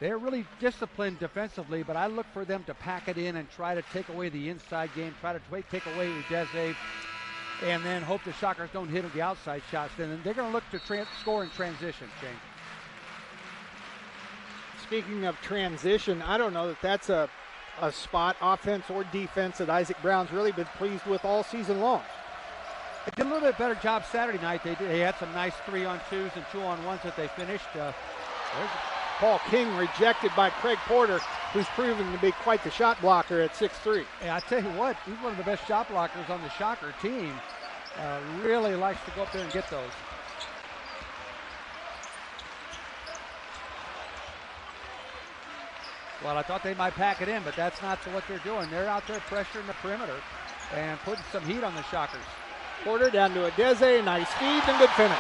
They're really disciplined defensively, but I look for them to pack it in and try to take away the inside game, try to take away Udeze, and then hope the Shockers don't hit the outside shots. Then they're going to look to score in transition, Shane. Speaking of transition, I don't know that that's a spot, offense or defense, that Isaac Brown's really been pleased with all season long. They did a little bit better job Saturday night. They had some nice 3-on-2s and 2-on-1s that they finished. Paul King rejected by Craig Porter, who's proven to be quite the shot blocker at 6'3". Yeah, I tell you what, he's one of the best shot blockers on the Shocker team. Really likes to go up there and get those. Well, I thought they might pack it in, but that's not what they're doing. They're out there pressuring the perimeter and putting some heat on the Shockers. Porter down to Udeze, nice feed and good finish.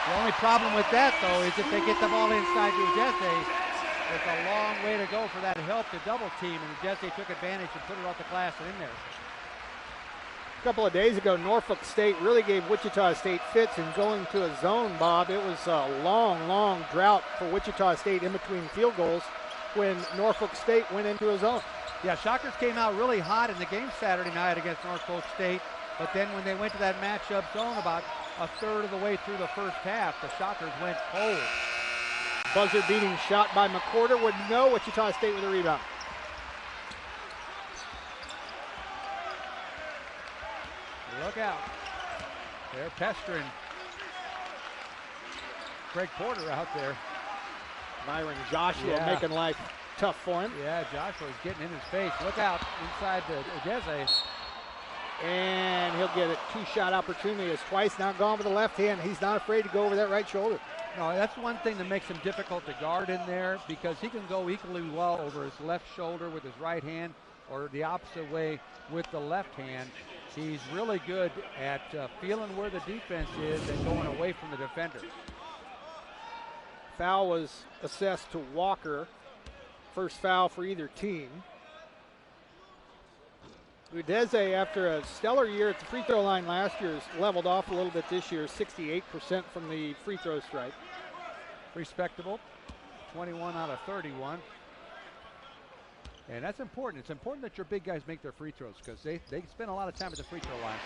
The only problem with that, though, is if they get the ball inside to Udeze, it's a long way to go for that help to double team, and Udeze took advantage and put it off the glass and in there. A couple of days ago, Norfolk State really gave Wichita State fits in going to a zone, Bob. It was a long, long drought for Wichita State in between field goals when Norfolk State went into a zone. Yeah, Shockers came out really hot in the game Saturday night against Norfolk State, but then when they went to that matchup zone about a third of the way through the first half, the Shockers went cold. Buzzer-beating shot by McCorder would go. Wichita State with a rebound. Look out. They're pestering Craig Porter out there. Myron Joshua making life tough for him. Yeah, Joshua's getting in his face. Look out inside the Udeze. And he'll get a two-shot opportunity. Has twice now gone with the left hand. He's not afraid to go over that right shoulder. No, that's one thing that makes him difficult to guard in there, because he can go equally well over his left shoulder with his right hand or the opposite way with the left hand. He's really good at feeling where the defense is and going away from the defender. Foul was assessed to Walker. First foul for either team. Udeze, after a stellar year at the free throw line last year, has leveled off a little bit this year, 68% from the free throw strike. Respectable, 21 out of 31. And that's important. It's important that your big guys make their free throws, because they spend a lot of time at the free throw line.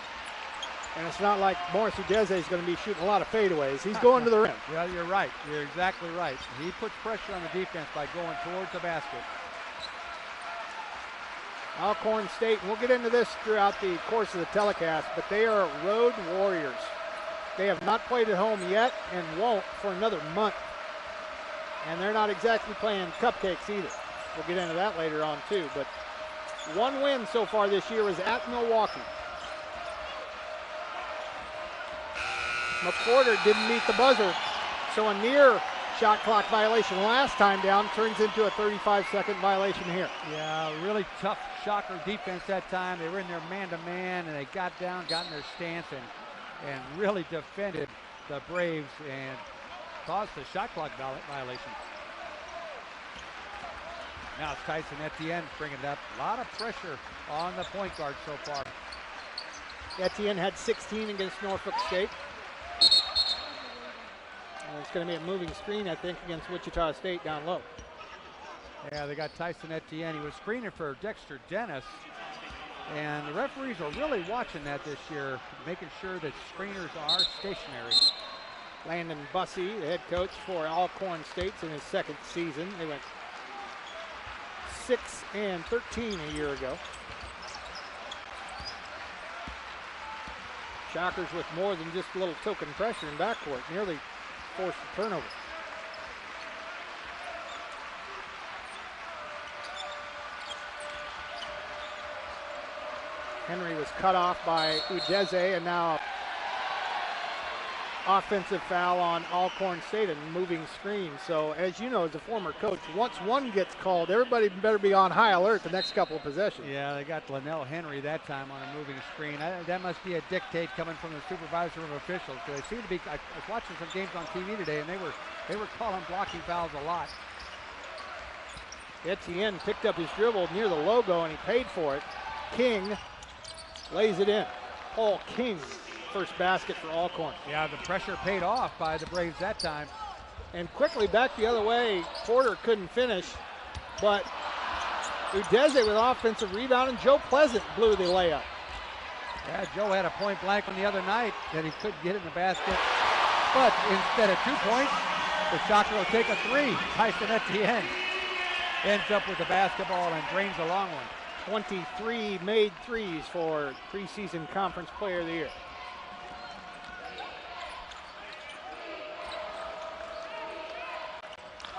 And it's not like Morris Udeze is going to be shooting a lot of fadeaways. He's going to the rim. Yeah, you're right. You're exactly right. He puts pressure on the defense by going towards the basket. Alcorn State, and we'll get into this throughout the course of the telecast, but they are road warriors. They have not played at home yet and won't for another month. And they're not exactly playing cupcakes either. We'll get into that later on too. But one win so far this year is at Milwaukee. McCorder didn't meet the buzzer, so a near shot clock violation last time down turns into a 35-second violation here. Yeah, really tough Shocker defense that time. They were in there man-to-man, and they got down, got in their stance, and really defended the Braves and caused the shot clock violation. Now it's Tyson Etienne bringing it up. A lot of pressure on the point guard so far. Etienne had 16 against Norfolk State. And it's going to be a moving screen, I think, against Wichita State down low. Yeah, they got Tyson Etienne. He was screening for Dexter Dennis. And the referees are really watching that this year, making sure that screeners are stationary. Landon Bussey, the head coach for Alcorn State in his second season. They went 6-13 a year ago. Shockers with more than just a little token pressure in backcourt, nearly forced a turnover. Henry was cut off by Udeze, and now offensive foul on Alcorn State and moving screen. So as you know, as a former coach, once one gets called, everybody better be on high alert the next couple of possessions. Yeah, they got Linnell Henry that time on a moving screen. That must be a dictate coming from the supervisor of officials. So they seem to be. I was watching some games on TV today, and they were calling blocking fouls a lot. Etienne picked up his dribble near the logo, and he paid for it. King lays it in. Paul King, first basket for Alcorn. Yeah, the pressure paid off by the Braves that time. And quickly back the other way. Porter couldn't finish, but Udeze with offensive rebound, and Joe Pleasant blew the layup. Yeah, Joe had a point blank on the other night that he couldn't get in the basket. But instead of 2 points, the Shocker will take a 3. Tyson Etienne ends up with the basketball and drains a long one. 23 made threes for preseason conference player of the year.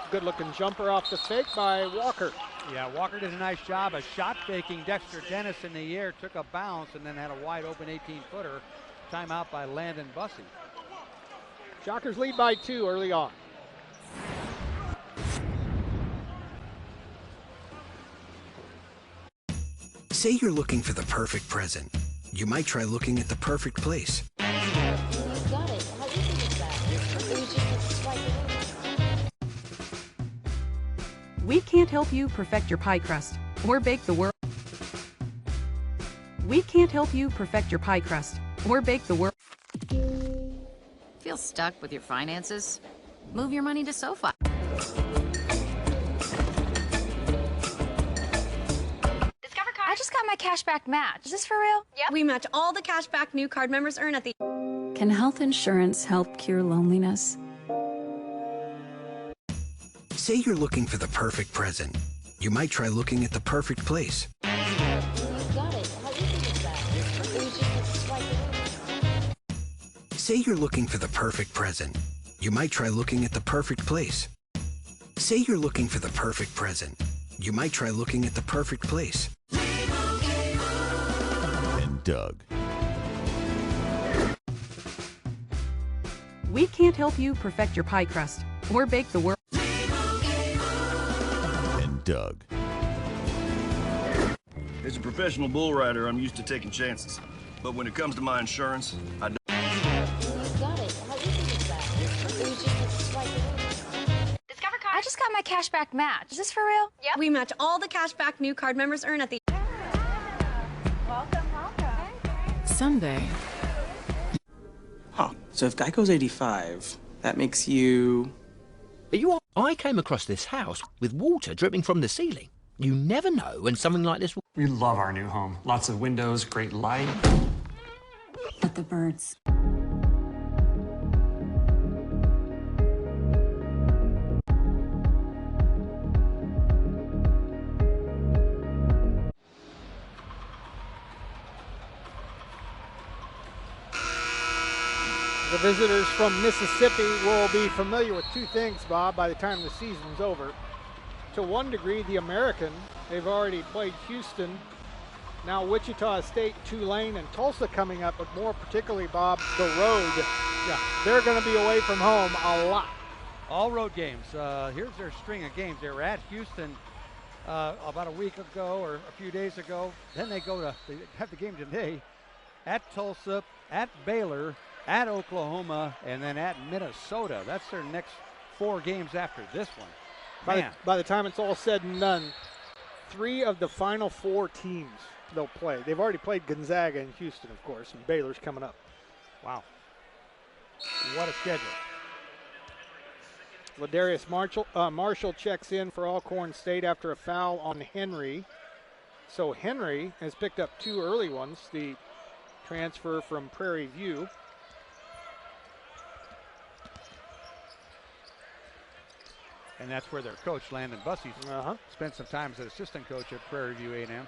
Good looking jumper off the fake by Walker. Yeah, Walker did a nice job of shot faking Dexter Dennis in the air, took a bounce, and then had a wide open 18-footer. Timeout by Landon Bussey. Shockers lead by 2 early on. Say you're looking for the perfect present. You might try looking at the perfect place. We can't help you perfect your pie crust or bake the world. We can't help you perfect your pie crust or bake the world. Feel stuck with your finances? Move your money to SoFi. I just got my cashback match. Is this for real? Yep. We match all the cashback new card members earn at the... Can health insurance help cure loneliness? Say you're looking for the perfect present. You might try looking at the perfect place. Say you're looking for the perfect present. You might try looking at the perfect place. Say you're looking for the perfect present. You might try looking at the perfect place. And Doug. We can't help you perfect your pie crust or bake the world. And Doug. As a professional bull rider, I'm used to taking chances. But when it comes to my insurance, I don't. I just got my cashback match. Is this for real? Yep. We match all the cashback new card members earn at the... Welcome. Someday. Huh. So if Geico's 85, that makes you... I came across this house with water dripping from the ceiling. You never know when something like this will... We love our new home. Lots of windows, great light. But the birds. The visitors from Mississippi will be familiar with 2 things, Bob, by the time the season's over. To one degree, the American. They've already played Houston, now Wichita State, Tulane, and Tulsa coming up, but more particularly, Bob, the road. Yeah, they're going to be away from home a lot. All road games. Here's their string of games. They were at Houston about a week ago or a few days ago. Then they have the game today at Tulsa, at Baylor, at Oklahoma, and then at Minnesota. That's their next 4 games after this one. By the time it's all said and done, 3 of the final 4 teams they'll play. They've already played Gonzaga and Houston, of course, and Baylor's coming up. Wow. What a schedule. Ladarius Marshall checks in for Alcorn State after a foul on Henry. So Henry has picked up 2 early ones, the transfer from Prairie View. And that's where their coach, Landon Bussey, spent some time as an assistant coach at Prairie View A&M.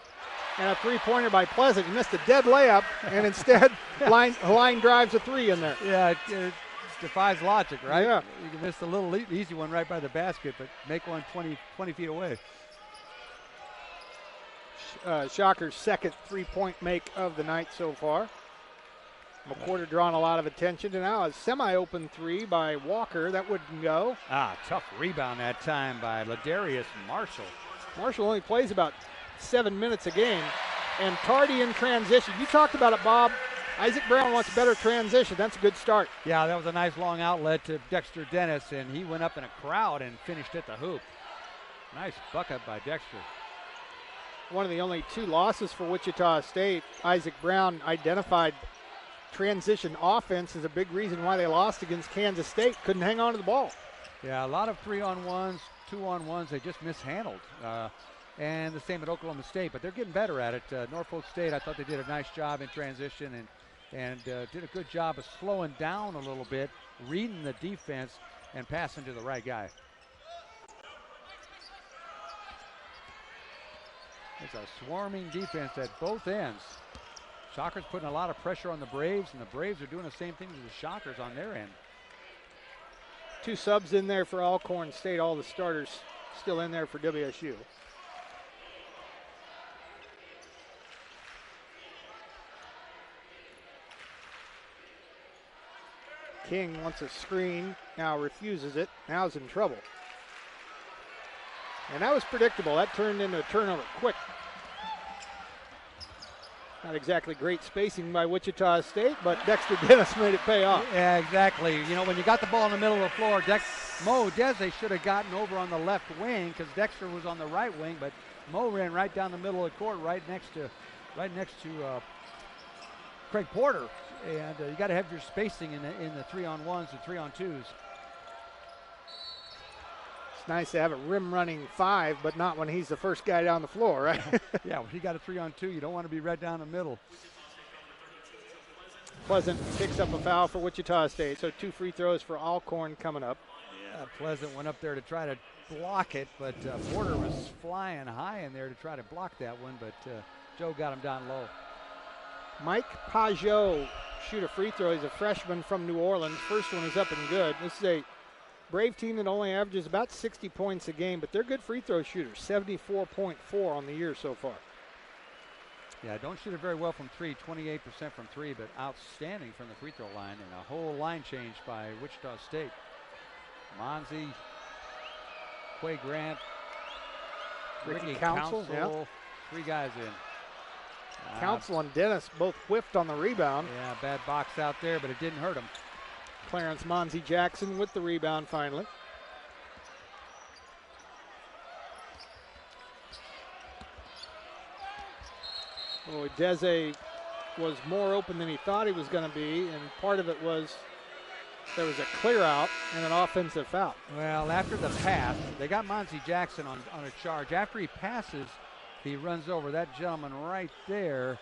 And a 3-pointer by Pleasant. He missed a dead layup, and instead line drives a 3 in there. Yeah, it defies logic, right? Yeah. You can miss a little easy one right by the basket, but make one 20 feet away. Shocker's second 3-point make of the night so far. McWhorter drawing a lot of attention, and now a semi-open 3 by Walker. That wouldn't go. Tough rebound that time by Ladarius Marshall. Marshall only plays about 7 minutes a game, and tardy in transition. You talked about it, Bob. Isaac Brown wants better transition. That's a good start. Yeah, that was a nice long outlet to Dexter Dennis, and he went up in a crowd and finished at the hoop. Nice bucket by Dexter. One of the only 2 losses for Wichita State. Isaac Brown identified transition offense is a big reason why they lost against Kansas State. Couldn't hang on to the ball. Yeah, a lot of 3-on-1s, 2-on-1s, they just mishandled. And the same at Oklahoma State, but they're getting better at it. Norfolk State, I thought they did a nice job in transition and did a good job of slowing down a little bit, reading the defense, and passing to the right guy. It's a swarming defense at both ends. Shockers putting a lot of pressure on the Braves, and the Braves are doing the same thing as the Shockers on their end. 2 subs in there for Alcorn State, all the starters still in there for WSU. King wants a screen, now refuses it, now is in trouble. And that was predictable. That turned into a turnover quick. Not exactly great spacing by Wichita State, but Dexter Dennis made it pay off. Yeah, exactly. You know, when you got the ball in the middle of the floor, Mo Dese should have gotten over on the left wing because Dexter was on the right wing, but Mo ran right down the middle of the court, right next to Craig Porter. And you got to have your spacing in the 3-on-1s and 3-on-2s. It's nice to have a rim running 5, but not when he's the first guy down the floor, right? Yeah, when you got a 3-on-2, you don't want to be right down the middle. Pleasant picks up a foul for Wichita State, so 2 free throws for Alcorn coming up. Yeah, Pleasant went up there to try to block it, but Porter was flying high in there to try to block that one, but Joe got him down low. Mike Pajot shoot a free throw. He's a freshman from New Orleans. First one is up and good. This is a Brave team that only averages about 60 points a game, but they're good free throw shooters, 74.4 on the year so far. Yeah, don't shoot it very well from 3, 28% from 3, but outstanding from the free throw line, and a whole line change by Wichita State. Monzi, Quay Grant, Ricky Council, yeah. 3 guys in. Council and Dennis both whiffed on the rebound. Yeah, bad box out there, but it didn't hurt him. Clarence Monzi Jackson with the rebound finally. Oh, Deze was more open than he thought he was going to be, and part of it was there was a clear out and an offensive foul. Well, after the pass, they got Monzi Jackson on a charge. After he passes, he runs over that gentleman right there,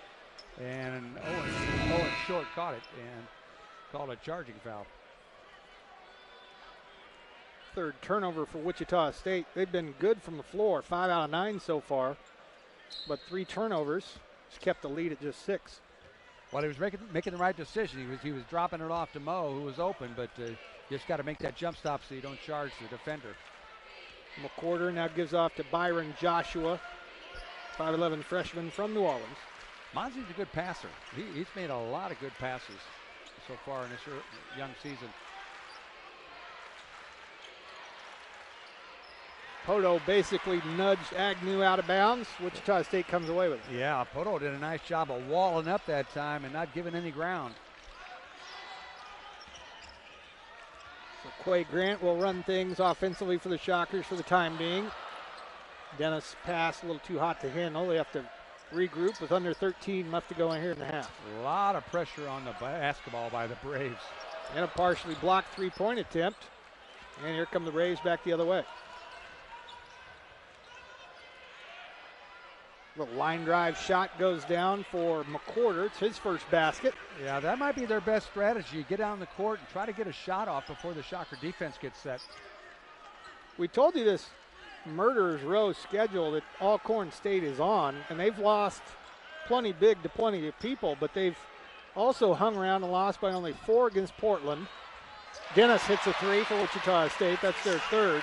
and Owen Short caught it and called a charging foul. Third turnover for Wichita State. They've been good from the floor, 5 out of 9 so far, but 3 turnovers has kept the lead at just 6. Well, he was making the right decision. He was dropping it off to Mo, who was open, but you just got to make that jump stop so you don't charge the defender. McWhorter now gives off to Byron Joshua, 5'11 freshman from New Orleans. Monzi's a good passer. He's made a lot of good passes so far in this young season. Poto basically nudged Agnew out of bounds. Wichita State comes away with it. Yeah, Poto did a nice job of walling up that time and not giving any ground. So Quay Grant will run things offensively for the Shockers for the time being. Dennis pass a little too hot to handle. They have to regroup with under 13 left to go in here in the half. A lot of pressure on the basketball by the Braves. And a partially blocked three-point attempt. And here come the Braves back the other way. The line drive shot goes down for McWhorter. It's his first basket. Yeah, that might be their best strategy. Get down the court and try to get a shot off before the Shocker defense gets set. We told you this murderer's row schedule that Alcorn State is on, and they've lost plenty big to plenty of people, but they've also hung around and lost by only 4 against Portland. Dennis hits a 3 for Wichita State. That's their third.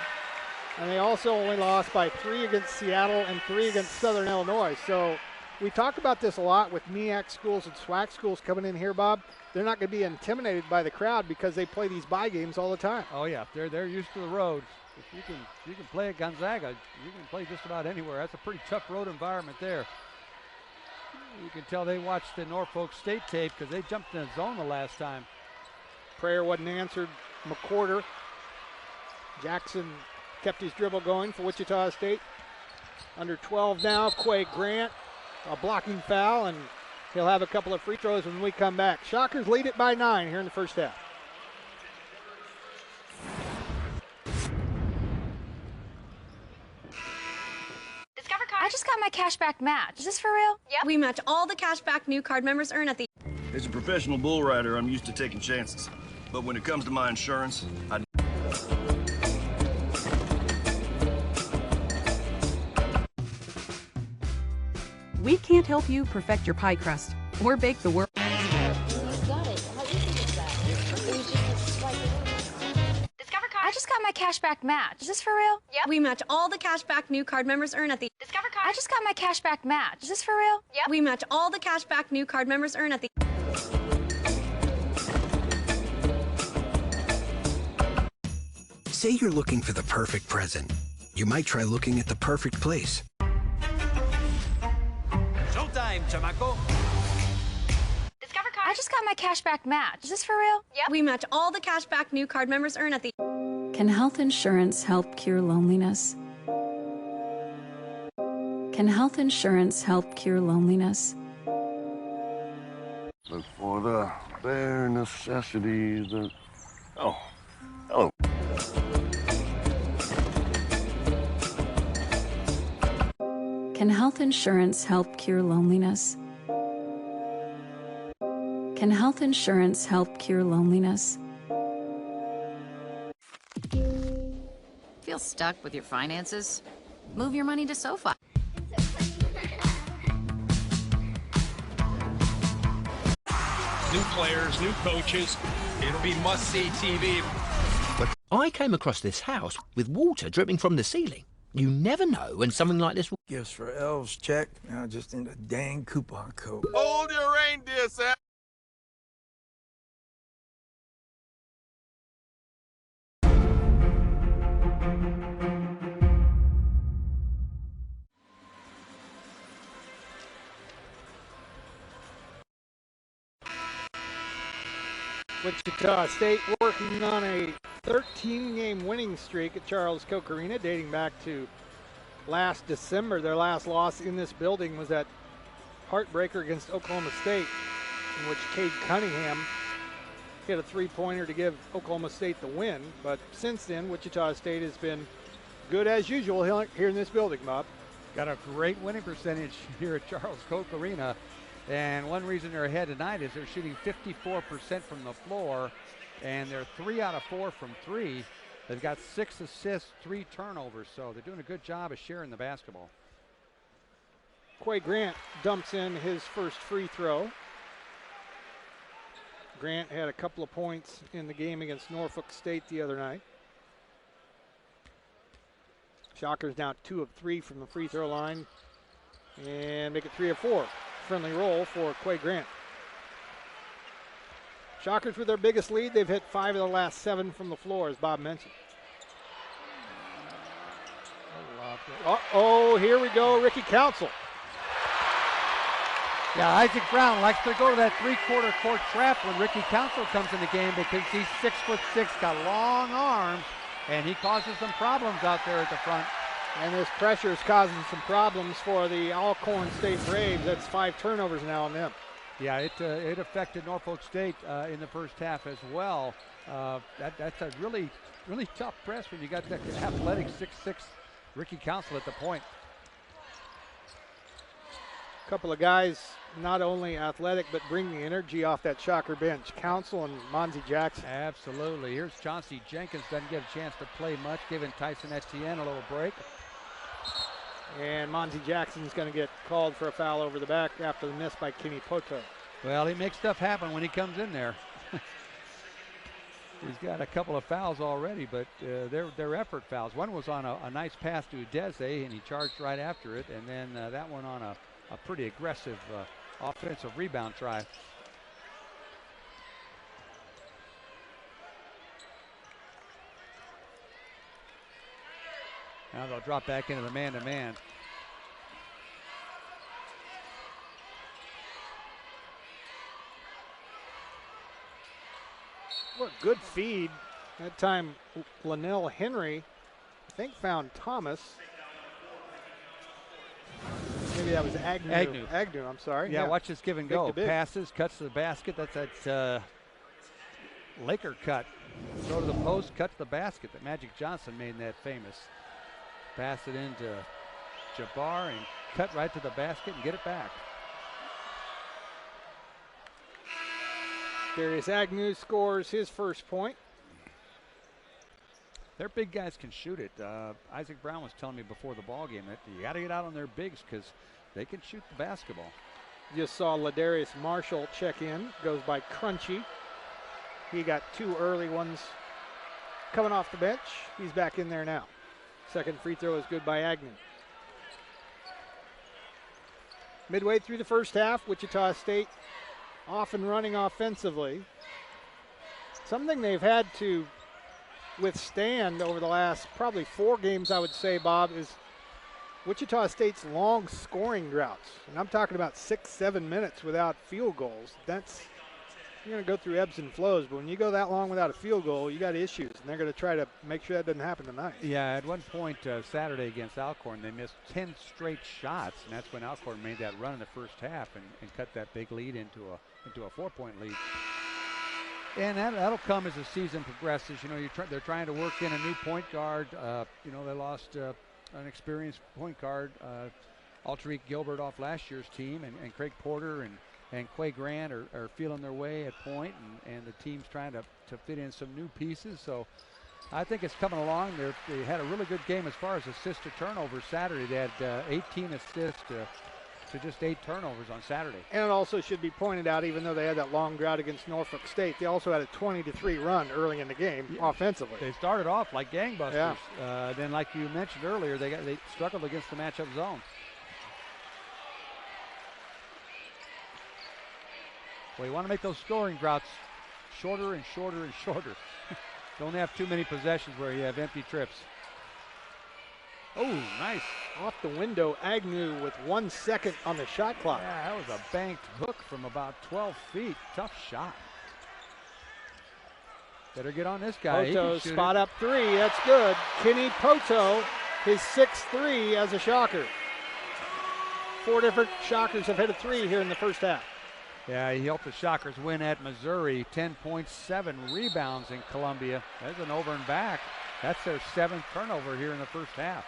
And they also only lost by 3 against Seattle and 3 against Southern Illinois. So we talk about this a lot with MEAC schools and SWAC schools coming in here, Bob. They're not going to be intimidated by the crowd because they play these bye games all the time. Oh yeah, they're used to the road. If you can play at Gonzaga, you can play just about anywhere. That's a pretty tough road environment there. You can tell they watched the Norfolk State tape because they jumped in the zone the last time. Prayer wasn't answered. McWhorter. Jackson kept his dribble going for Wichita State. Under 12 now, Quay Grant, a blocking foul, and he'll have a couple of free throws when we come back. Shockers lead it by 9 here in the first half. I just got my cashback match. Is this for real? Yep. We match all the cashback new card members earn at the... As a professional bull rider, I'm used to taking chances. But when it comes to my insurance, I... We can't help you perfect your pie crust or bake the world. I just got my cashback match. Is this for real? Yep. We match all the cashback new card members earn at the... Discover card. I just got my cashback match. Is this for real? Yep. We match all the cashback new card members earn at the... Say you're looking for the perfect present. You might try looking at the perfect place. Showtime, chamaco. Discover card. I just got my cashback match. Is this for real? Yep. We match all the cashback new card members earn at the... Can health insurance help cure loneliness? Can health insurance help cure loneliness? Look for the bare necessities. Oh, hello. Can health insurance help cure loneliness? Can health insurance help cure loneliness? Feel stuck with your finances? Move your money to SoFi. New players, new coaches. It'll be must-see TV. I came across this house with water dripping from the ceiling. You never know when something like this will... Gifts for elves, check. Now just in a dang coupon code. Hold your reindeer, Sam. Wichita State working on a 13-game winning streak at Charles Koch Arena dating back to last December. Their last loss in this building was that heartbreaker against Oklahoma State, in which Cade Cunningham hit a three-pointer to give Oklahoma State the win. But since then, Wichita State has been good as usual here in this building, Bob. Got a great winning percentage here at Charles Koch Arena. And one reason they're ahead tonight is they're shooting 54% from the floor, and they're 3 out of 4 from 3. They've got 6 assists, 3 turnovers, so they're doing a good job of sharing the basketball. Quay Grant dumps in his first free throw. Grant had a couple of points in the game against Norfolk State the other night. Shockers now 2 of 3 from the free throw line and make it 3 of 4. Friendly roll for Quay Grant. Shockers with their biggest lead. They've hit 5 of the last 7 from the floor, as Bob mentioned. Uh-oh, here we go, Ricky Council. Yeah, Isaac Brown likes to go to that three-quarter court trap when Ricky Council comes in the game because he's 6'6", got long arms, and he causes some problems out there at the front. And this pressure is causing some problems for the Alcorn State Braves. That's 5 turnovers now on them. Yeah, it affected Norfolk State in the first half as well. That's a really, really tough press when you got that athletic 6'6" Ricky Council at the point. A couple of guys not only athletic but bring the energy off that Shocker bench. Council and Monzie Jackson. Absolutely. Here's Chauncey Jenkins, doesn't get a chance to play much, giving Tyson Etienne a little break. And Monzie Jackson's going to get called for a foul over the back after the miss by Kenny Poto. Well, he makes stuff happen when he comes in there. He's got a couple of fouls already, but they're effort fouls. One was on a nice pass to Udeze, and he charged right after it, and then that one on a pretty aggressive offensive rebound try. Now they'll drop back into the man-to-man. What a good feed. That time, Linnell Henry, I think, found Thomas. Maybe that was Agnew. Agnew, I'm sorry. Yeah, watch this give and go. Big. Passes, cuts to the basket. That's that Laker cut. Throw to the post, cut to the basket that Magic Johnson made that famous. Pass it into Jabbar and cut right to the basket and get it back. Darius Agnew scores his first point. Their big guys can shoot it. Isaac Brown was telling me before the ball game that you got to get out on their bigs because they can shoot the basketball. Just saw Ladarius Marshall check in. Goes by Crunchy. He got 2 early ones coming off the bench. He's back in there now. Second free throw is good by Agnew. Midway through the first half, Wichita State off and running offensively. Something they've had to withstand over the last probably 4 games, I would say, Bob, is Wichita State's long scoring droughts. And I'm talking about 6-7 minutes without field goals. That's, you're going to go through ebbs and flows, but when you go that long without a field goal, you got issues, and they're going to try to make sure that doesn't happen tonight. Yeah, at one point Saturday against Alcorn, they missed 10 straight shots, and that's when Alcorn made that run in the first half and cut that big lead into a 4-point lead. And that'll come as the season progresses. You know, they're trying to work in a new point guard. You know, they lost an experienced point guard, Alterique Gilbert, off last year's team, and Craig Porter and Quay Grant are feeling their way at point, and the team's trying to fit in some new pieces. So I think it's coming along. They had a really good game as far as assist to turnovers Saturday. They had 18 assists to just 8 turnovers on Saturday. And it also should be pointed out, even though they had that long drought against Norfolk State, they also had a 20-3 run early in the game offensively. They started off like gangbusters. Yeah. Then, like you mentioned earlier, they struggled against the matchup zone. Well, you want to make those scoring droughts shorter and shorter and shorter. Don't have too many possessions where you have empty trips. Oh, nice. Off the window, Agnew with 1 second on the shot clock. Yeah, that was a banked hook from about 12 feet. Tough shot. Better get on this guy. Poto spot up 3. That's good. Kenny Poto, his 6th 3 as a Shocker. 4 different Shockers have hit a 3 here in the first half. Yeah, he helped the Shockers win at Missouri. 10.7 rebounds in Columbia. There's an over and back. That's their 7th turnover here in the first half.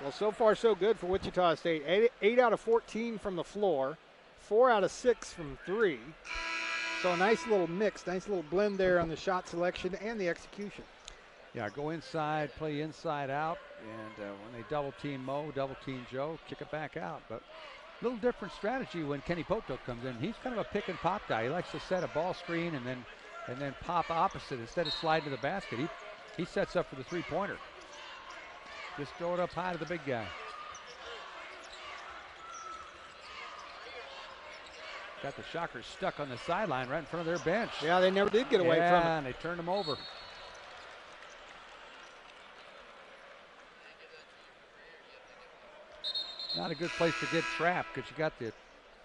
Well, so far so good for Wichita State. 8 out of 14 from the floor, 4 out of 6 from 3. So a nice little mix, nice little blend there on the shot selection and the execution. Yeah, go inside, play inside out, and when they double team Mo, double team Joe, kick it back out. But a little different strategy when Kenny Poto comes in. He's kind of a pick and pop guy. He likes to set a ball screen and then pop opposite instead of slide to the basket. He sets up for the 3-pointer. Just throw it up high to the big guy. Got the Shockers stuck on the sideline right in front of their bench. Yeah, they never did get away from it. Yeah, and they turned them over. Not a good place to get trapped because you got the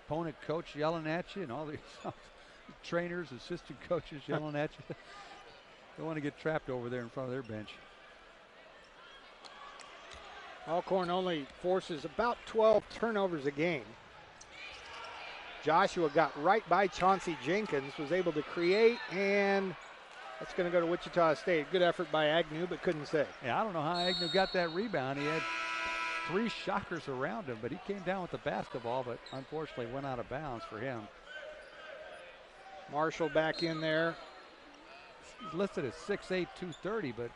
opponent coach yelling at you and all these trainers, assistant coaches yelling at you. Don't want to get trapped over there in front of their bench. Alcorn only forces about 12 turnovers a game. Joshua got right by Chauncey Jenkins, was able to create, and that's going to go to Wichita State. Good effort by Agnew, but couldn't save. Yeah, I don't know how Agnew got that rebound. He had 3 Shockers around him, but he came down with the basketball, but unfortunately went out of bounds for him. Marshall back in there. He's listed as 6'8", 230, but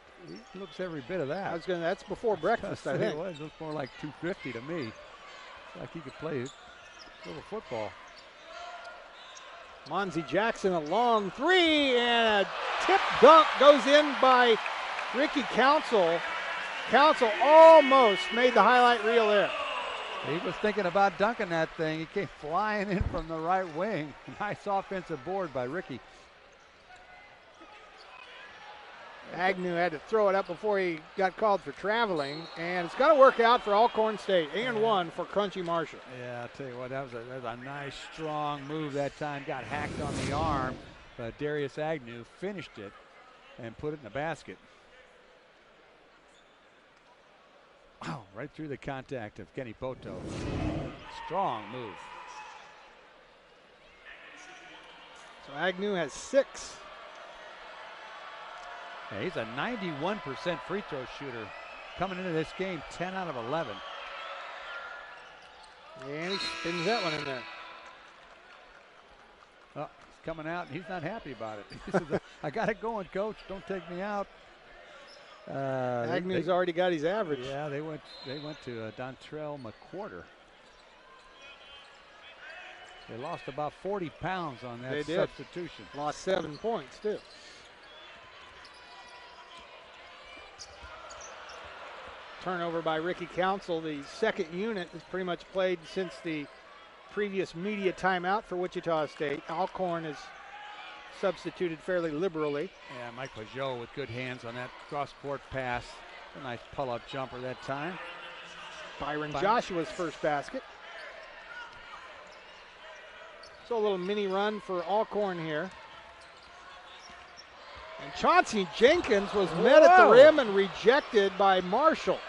he looks every bit of that. That's before breakfast, I think. It was. It looks more like 250 to me. It's like he could play a little football. Monzie Jackson, a long 3, and a tip dunk goes in by Ricky Council. Council almost made the highlight reel there. He was thinking about dunking that thing. He came flying in from the right wing. Nice offensive board by Ricky. Agnew had to throw it up before he got called for traveling, and it's got to work out for Alcorn State. And 1 for Crunchy Marshall. Yeah, I'll tell you what, that was a nice, strong move that time. Got hacked on the arm, but Darius Agnew finished it and put it in the basket. Wow, right through the contact of Kenny Poto. Strong move. So Agnew has 6. Yeah, he's a 91% free throw shooter. Coming into this game, 10 out of 11. And he spins that one in there. Oh, he's coming out, and he's not happy about it. He says, I got it going, Coach. Don't take me out. Agnew's already got his average. Yeah, they went to Dontrell McQuarter. They lost about 40 pounds on that substitution. Lost 7 points, too. Turnover by Ricky Council. The second unit has pretty much played since the previous media timeout for Wichita State. Alcorn has substituted fairly liberally. Yeah, Mike Pajot with good hands on that cross-court pass. A nice pull-up jumper that time. Byron Joshua's first basket. So a little mini run for Alcorn here. And Chauncey Jenkins was met at the rim and rejected by Marshall.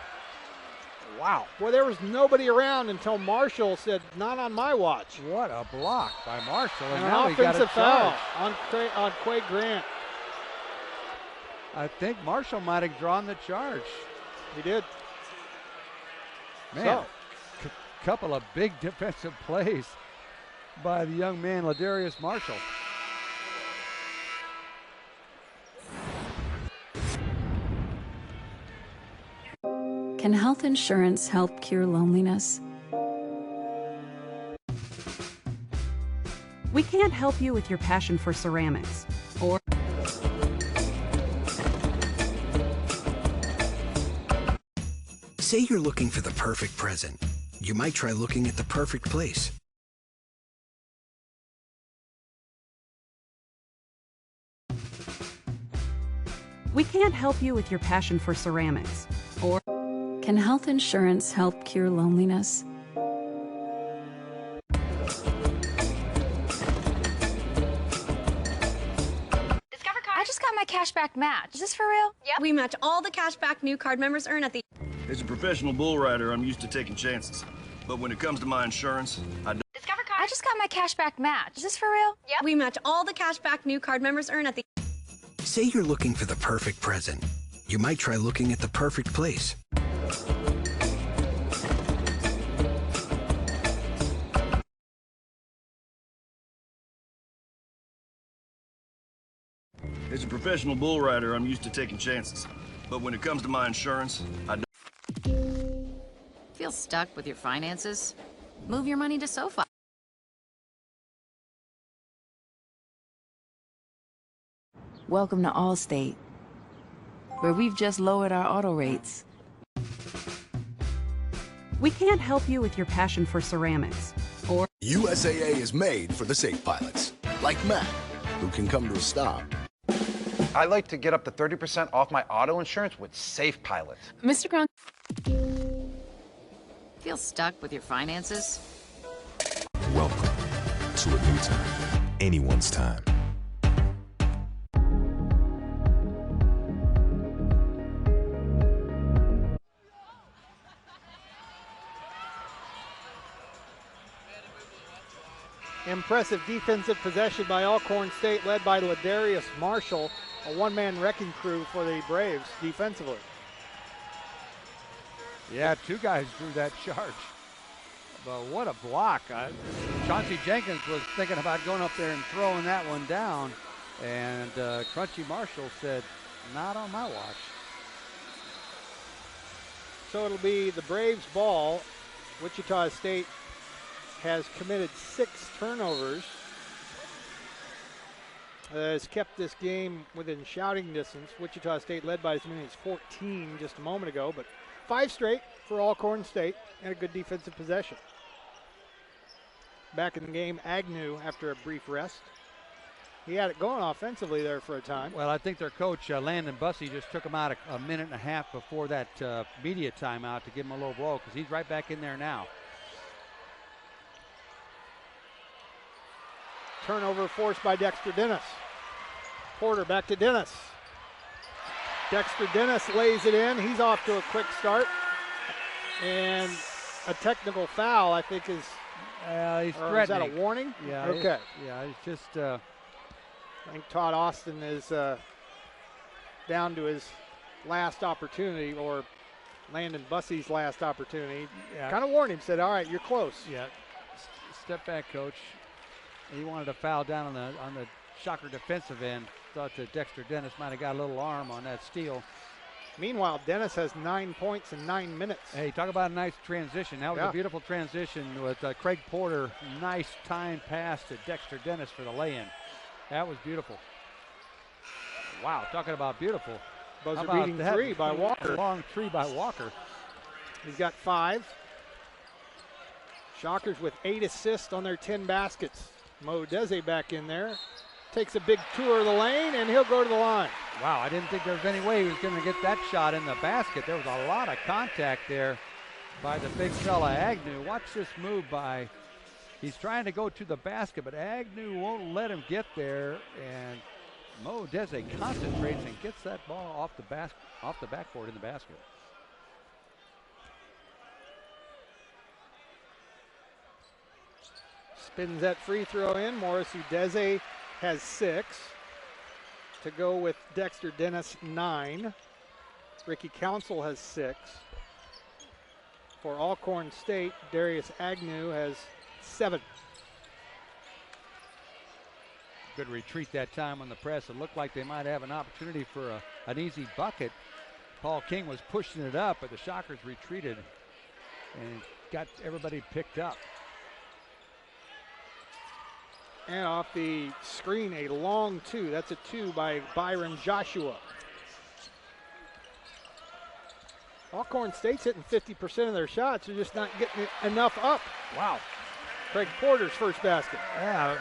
Wow. Boy, there was nobody around until Marshall said, not on my watch. What a block by Marshall. And now an offensive foul on Quay Grant. I think Marshall might have drawn the charge. He did. Man, couple of big defensive plays by the young man, Ladarius Marshall. Can health insurance help cure loneliness? We can't help you with your passion for ceramics or Say you're looking for the perfect present. You might try looking at the perfect place. we can't help you with your passion for ceramics or Can health insurance help cure loneliness? I just got my cashback match. Is this for real? Yep. We match all the cashback new card members earn at the... As a professional bull rider, I'm used to taking chances. But when it comes to my insurance, I don't. I just got my cashback match. Is this for real? Yep. We match all the cashback new card members earn at the... Say you're looking for the perfect present. You might try looking at the perfect place. As a professional bull rider, I'm used to taking chances. But when it comes to my insurance, I don't. Feel stuck with your finances? Move your money to SoFi. Welcome to Allstate, where we've just lowered our auto rates. we can't help you with your passion for ceramics or USAA is made for the safe pilots, like Matt, who can come to a stop. I like to get up to 30% off my auto insurance with Safe Pilot. Mr. Brown. Feel stuck with your finances? Welcome to a new time. Anyone's time. Impressive defensive possession by Alcorn State, led by Ladarius Marshall, a one-man wrecking crew for the Braves defensively. Yeah, two guys drew that charge. But what a block. Chauncey Jenkins was thinking about going up there and throwing that one down. And Crunchy Marshall said, not on my watch. So it'll be the Braves' ball. Wichita State has committed 6 turnovers. Has kept this game within shouting distance. Wichita State led by as many as 14 just a moment ago, but 5 straight for Alcorn State and a good defensive possession. Back in the game, Agnew after a brief rest. He had it going offensively there for a time. Well, I think their coach, Landon Bussey, just took him out a minute and a half before that media timeout to give him a little blow because he's right back in there now. Turnover forced by Dexter Dennis. Porter back to Dennis. Dexter Dennis lays it in. He's off to a quick start. And a technical foul, I think, is he's threatening. Is that a warning? Yeah. Okay. He's just. I think Todd Austin is down to his last opportunity, or Landon Bussey's last opportunity. Yeah. Kind of warned him, said, all right, you're close. Yeah. Step back, coach. He wanted to foul down on the Shocker defensive end. Thought that Dexter Dennis might have got a little arm on that steal. Meanwhile, Dennis has 9 points in 9 minutes. Hey, talk about a nice transition. That was a beautiful transition with Craig Porter. Nice time pass to Dexter Dennis for the lay-in. That was beautiful. Wow, talking about beautiful. Buzzer beating three by Walker. Long three by Walker. He's got 5. Shockers with 8 assists on their 10 baskets. Mo Dese back in there. Takes a big tour of the lane, and he'll go to the line. Wow, I didn't think there was any way he was going to get that shot in the basket. There was a lot of contact there by the big fella Agnew. Watch this move by, he's trying to go to the basket, but Agnew won't let him get there, and Mo Dese concentrates and gets that ball off the backboard in the basket. Spins that free throw in. Morris Udeze has 6. To go with Dexter Dennis, 9. Ricky Council has 6. For Alcorn State, Darius Agnew has 7. Good retreat that time on the press. It looked like they might have an opportunity for an easy bucket. Paul King was pushing it up, but the Shockers retreated and got everybody picked up. And off the screen, a long 2. That's a 2 by Byron Joshua. Alcorn State's hitting 50% of their shots. They're just not getting enough up. Wow. Craig Porter's first basket. Yeah,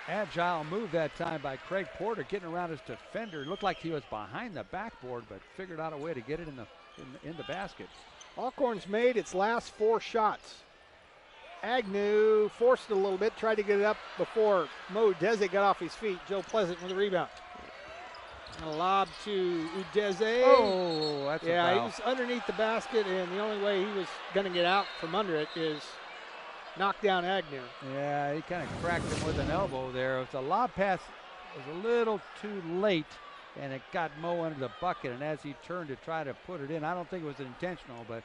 agile move that time by Craig Porter, getting around his defender. It looked like he was behind the backboard, but figured out a way to get it in the basket. Alcorn's made its last 4 shots. Agnew forced it a little bit, tried to get it up before Mo Dese got off his feet. Joe Pleasant with the rebound. And a lob to Udeze. Oh, that's a foul. He was underneath the basket, and the only way he was going to get out from under it is knock down Agnew. Yeah, he kind of cracked him with an elbow there. It was a lob pass. It was a little too late, and it got Mo under the bucket. And as he turned to try to put it in, I don't think it was intentional, but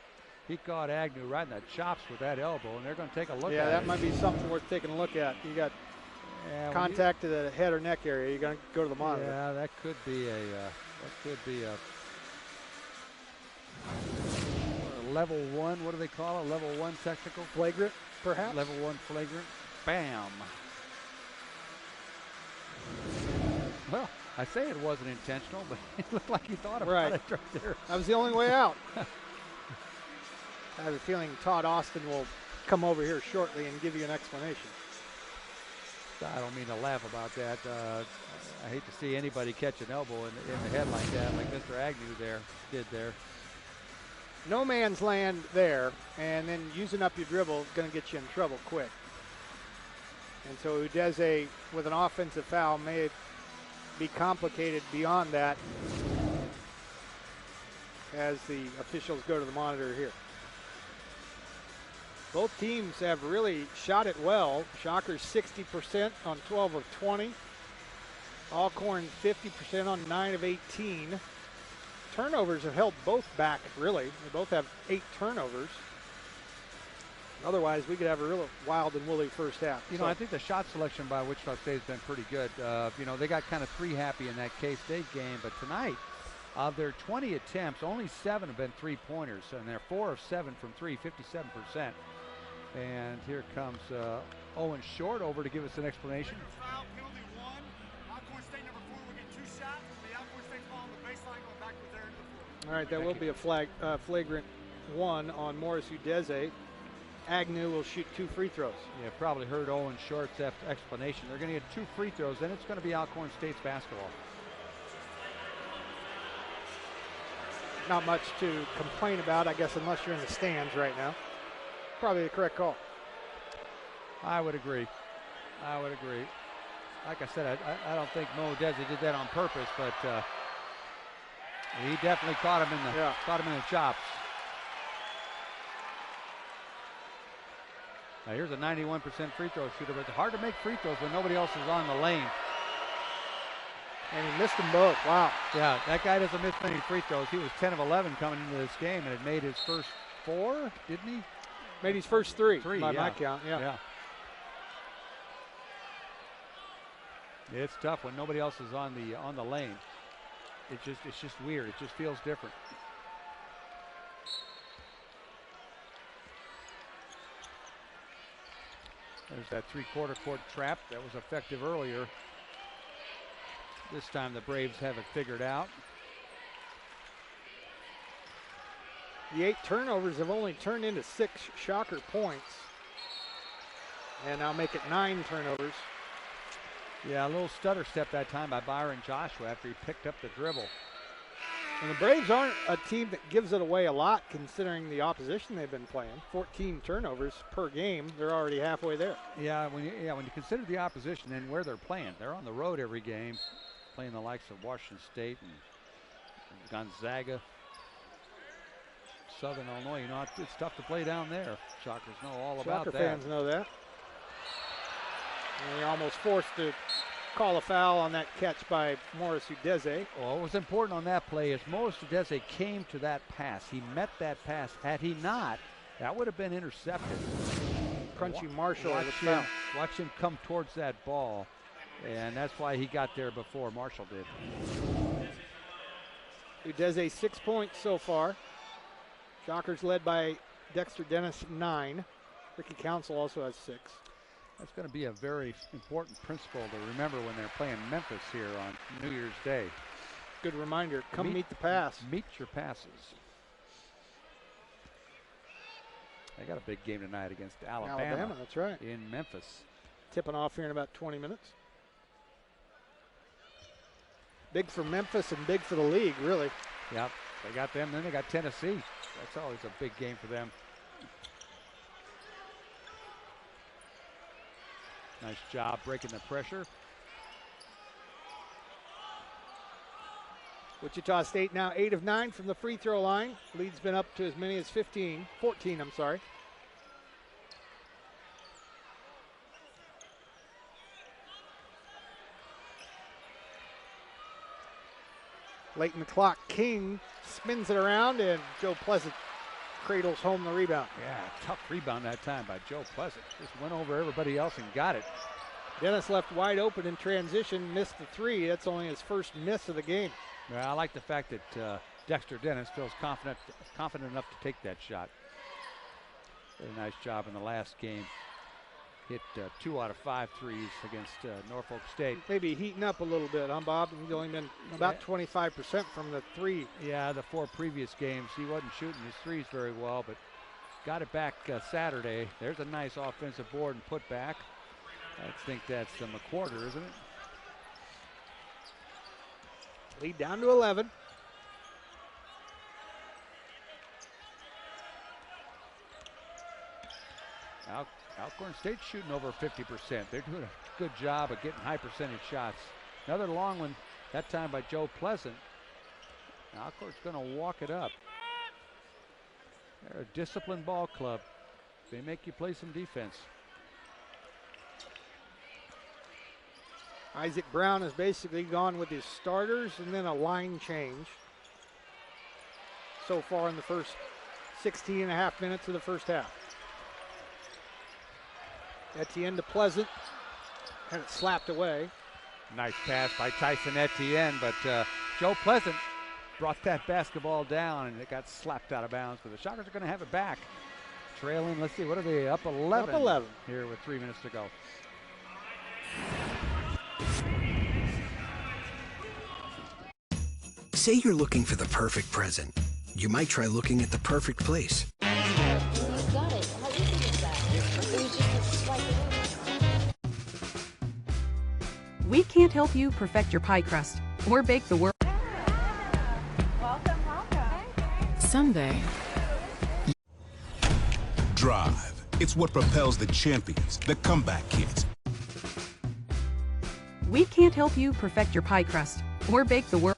he caught Agnew right in the chops with that elbow, and they're going to take a look at it. Yeah, that might be something worth taking a look at. You got contact to the head or neck area. You're going to go to the monitor. Yeah, that could be a level 1. What do they call it? Level 1 technical? Flagrant, perhaps? Level 1 flagrant. Bam. Well, I say it wasn't intentional, but it looked like he thought about it right there. That was the only way out. I have a feeling Todd Austin will come over here shortly and give you an explanation. I don't mean to laugh about that. I hate to see anybody catch an elbow in the head like that, like Mr. Agnew did there. No man's land there, and then using up your dribble is going to get you in trouble quick. And so Udeze with an offensive foul may be complicated beyond that as the officials go to the monitor here. Both teams have really shot it well. Shockers 60% on 12 of 20. Alcorn 50% on 9 of 18. Turnovers have held both back, really. They both have 8 turnovers. Otherwise, we could have a real wild and woolly first half. You know, I think the shot selection by Wichita State has been pretty good. You know, they got kind of 3 happy in that K-State game, but tonight, of their 20 attempts, only 7 have been 3-pointers, and they're 4 of 7 from 3, 57%. And here comes Owen Short over to give us an explanation. Foul, penalty 1. Alcorn State number 4 will get 2 shots. The Alcorn State ball on the baseline going backwards there into the floor. All right, that will be a flagrant 1 on Morris Udeze. Agnew will shoot 2 free throws. Yeah, probably heard Owen Short's explanation. They're going to get 2 free throws, then it's going to be Alcorn State's basketball. Not much to complain about, I guess, unless you're in the stands right now. Probably the correct call. I would agree. Like I said, I don't think Mo Desi did that on purpose, but he definitely caught him in the chops. Now here's a 91% free throw shooter, but it's hard to make free throws when nobody else is on the lane. And he missed them both. Wow. Yeah, that guy doesn't miss many free throws. He was 10 of 11 coming into this game and had made his first 4, didn't he? Made his first 3 by yeah. my count. Yeah. It's tough when nobody else is on the lane. It's just weird. It just feels different. There's that three-quarter court trap that was effective earlier. This time the Braves have it figured out. The 8 turnovers have only turned into 6 Shocker points. And now make it 9 turnovers. Yeah, a little stutter step that time by Byron Joshua after he picked up the dribble. And the Braves aren't a team that gives it away a lot considering the opposition they've been playing. 14 turnovers per game. They're already halfway there. Yeah, when you consider the opposition and where they're playing. They're on the road every game, playing the likes of Washington State and Gonzaga, Southern Illinois. You know, it's tough to play down there. Shockers know all about that. Shocker fans know that. And they're almost forced to call a foul on that catch by Morris Udeze. Well, what was important on that play is Morris Udeze came to that pass. He met that pass. Had he not, that would have been intercepted. Crunchy Marshall. Watch him come towards that ball, and that's why he got there before Marshall did. Udeze 6 points so far. Shockers led by Dexter Dennis 9. Ricky Council also has 6. That's going to be a very important principle to remember when they're playing Memphis here on New Year's Day. Good reminder, come meet the pass. Meet your passes. They got a big game tonight against Alabama. That's right. In Memphis. Tipping off here in about 20 minutes. Big for Memphis and big for the league, really. Yep, they got them, then they got Tennessee. That's always a big game for them. Nice job breaking the pressure. Wichita State now 8 of 9 from the free throw line. Lead's been up to as many as 14, I'm sorry. Late in the clock, King spins it around and Joe Pleasant cradles home the rebound. Yeah, tough rebound that time by Joe Pleasant. Just went over everybody else and got it. Dennis left wide open in transition, missed the 3. That's only his first miss of the game. Well, I like the fact that Dexter Dennis feels confident enough to take that shot. Did a nice job in the last game. Hit 2 out of 5 threes against Norfolk State. Maybe heating up a little bit, huh, Bob? He's only been about 25% from the 3. Yeah, the 4 previous games, he wasn't shooting his threes very well, but got it back Saturday. There's a nice offensive board and put back. I think that's the McQuarter, isn't it? Lead down to 11. Alcorn State's shooting over 50%. They're doing a good job of getting high percentage shots. Another long one, that time by Joe Pleasant. Alcorn's going to walk it up. They're a disciplined ball club. They make you play some defense. Isaac Brown has basically gone with his starters and then a line change so far in the first 16 and a half minutes of the first half. Etienne to Pleasant, had it slapped away. Nice pass by Tyson Etienne, but Joe Pleasant brought that basketball down and it got slapped out of bounds. But the Shockers are going to have it back. Trailing, let's see, what are they, up 11? Up 11. Here with 3 minutes to go. Say you're looking for the perfect present. You might try looking at the perfect place. We can't help you perfect your pie crust or bake the world. Welcome. Someday. Drive. It's what propels the champions, the comeback kids. We can't help you perfect your pie crust or bake the world.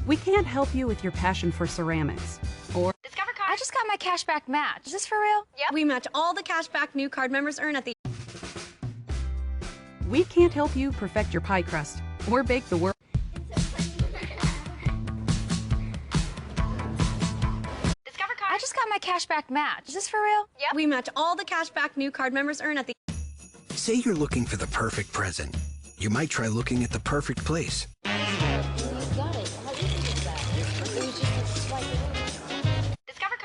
We can't help you with your passion for ceramics or Discover card. I just got my cashback match. Is this for real? Yep. We match all the cashback new card members earn at the We can't help you perfect your pie crust or bake the world. I just got my cashback match. Is this for real? Yep. We match all the cash back new card members earn at the. Say you're looking for the perfect present. You might try looking at the perfect place.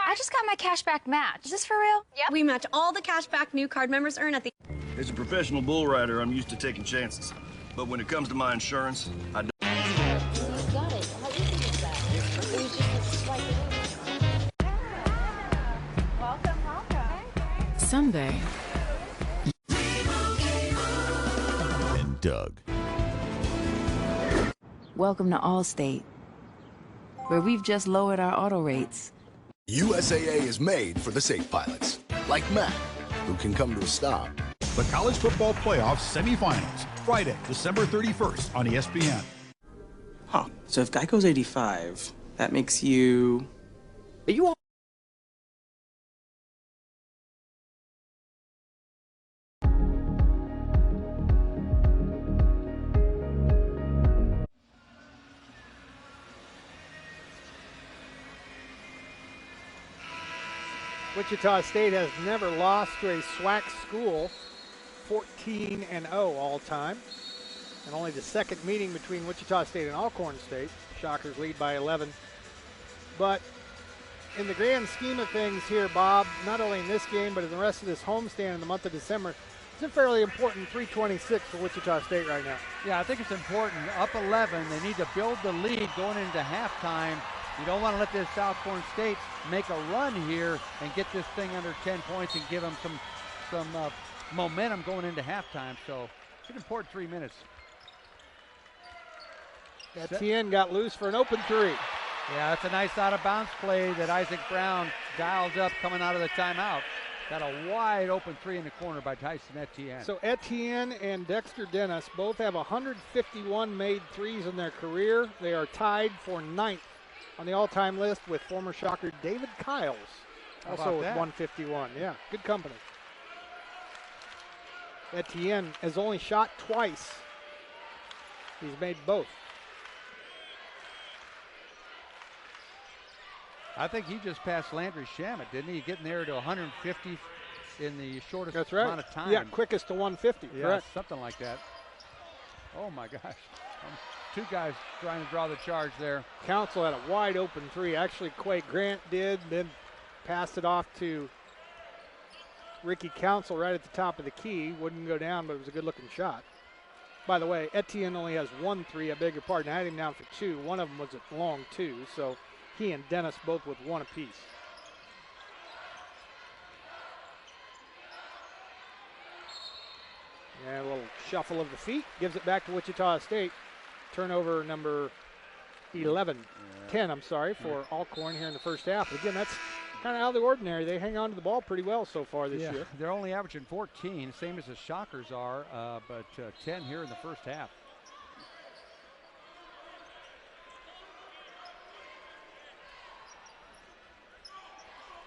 I just got my cashback match. Is this for real? Yep. We match all the cash back new card members earn at the. As a professional bull rider, I'm used to taking chances. But when it comes to my insurance, I don't. Someday. And Doug. Welcome to Allstate, where we've just lowered our auto rates. USAA is made for the safe pilots, like Matt, who can come to a stop. The College Football Playoffs semifinals, Friday, December 31st on ESPN. Huh. So if Geico's 85, that makes you... Are you all... Wichita State has never lost to a SWAC school, 14-0 all time. And only the second meeting between Wichita State and Alcorn State. Shockers lead by 11. But in the grand scheme of things here, Bob, not only in this game, but in the rest of this homestand in the month of December, it's a fairly important 326 for Wichita State right now. Yeah, I think it's important. Up 11, they need to build the lead going into halftime. You don't want to let this Alcorn State make a run here and get this thing under 10 points and give them some momentum going into halftime. So it's an important 3 minutes. Etienne got loose for an open three. Yeah, that's a nice out-of-bounds play that Isaac Brown dialed up coming out of the timeout. Got a wide open three in the corner by Tyson Etienne. So Etienne and Dexter Dennis both have 151 made threes in their career. They are tied for 9th on the all-time list with former Shocker David Kiles, also with 151. Yeah, good company. Etienne has only shot twice. He's made both. I think he just passed Landry Shamet, didn't he? Getting there to 150 in the shortest amount of time. Yeah, quickest to 150, yeah, correct. Something like that. Oh my gosh. Two guys trying to draw the charge there. Council had a wide open three. Actually, Quay Grant did, then passed it off to Ricky Council right at the top of the key. Wouldn't go down, but it was a good-looking shot. By the way, Etienne only has 1 3, I beg your pardon. I had him down for 2. One of them was a long 2, so he and Dennis both with 1 apiece. And a little shuffle of the feet. Gives it back to Wichita State. Turnover number 10, I'm sorry, for Alcorn here in the first half. But again, that's kind of out of the ordinary. They hang on to the ball pretty well so far this year. They're only averaging 14, same as the Shockers are, but 10 here in the first half.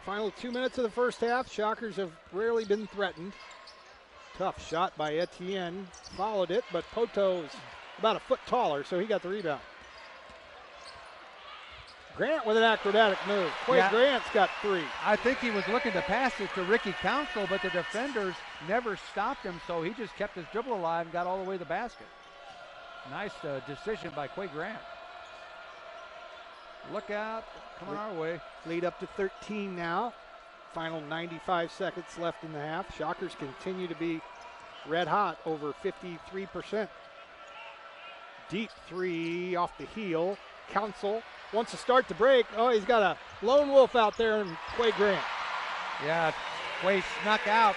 Final 2 minutes of the first half. Shockers have rarely been threatened. Tough shot by Etienne. Followed it, but Poto's about a foot taller, so he got the rebound. Grant with an acrobatic move. Quay Grant's got 3. I think he was looking to pass it to Ricky Council, but the defenders never stopped him, so he just kept his dribble alive and got all the way to the basket. Nice decision by Quay Grant. Look out, coming our way. Lead up to 13 now. Final 95 seconds left in the half. Shockers continue to be red hot, over 53%. Deep 3 off the heel. Council wants to start the break. Oh, he's got a lone wolf out there in Quay Grant. Yeah, Quay snuck out,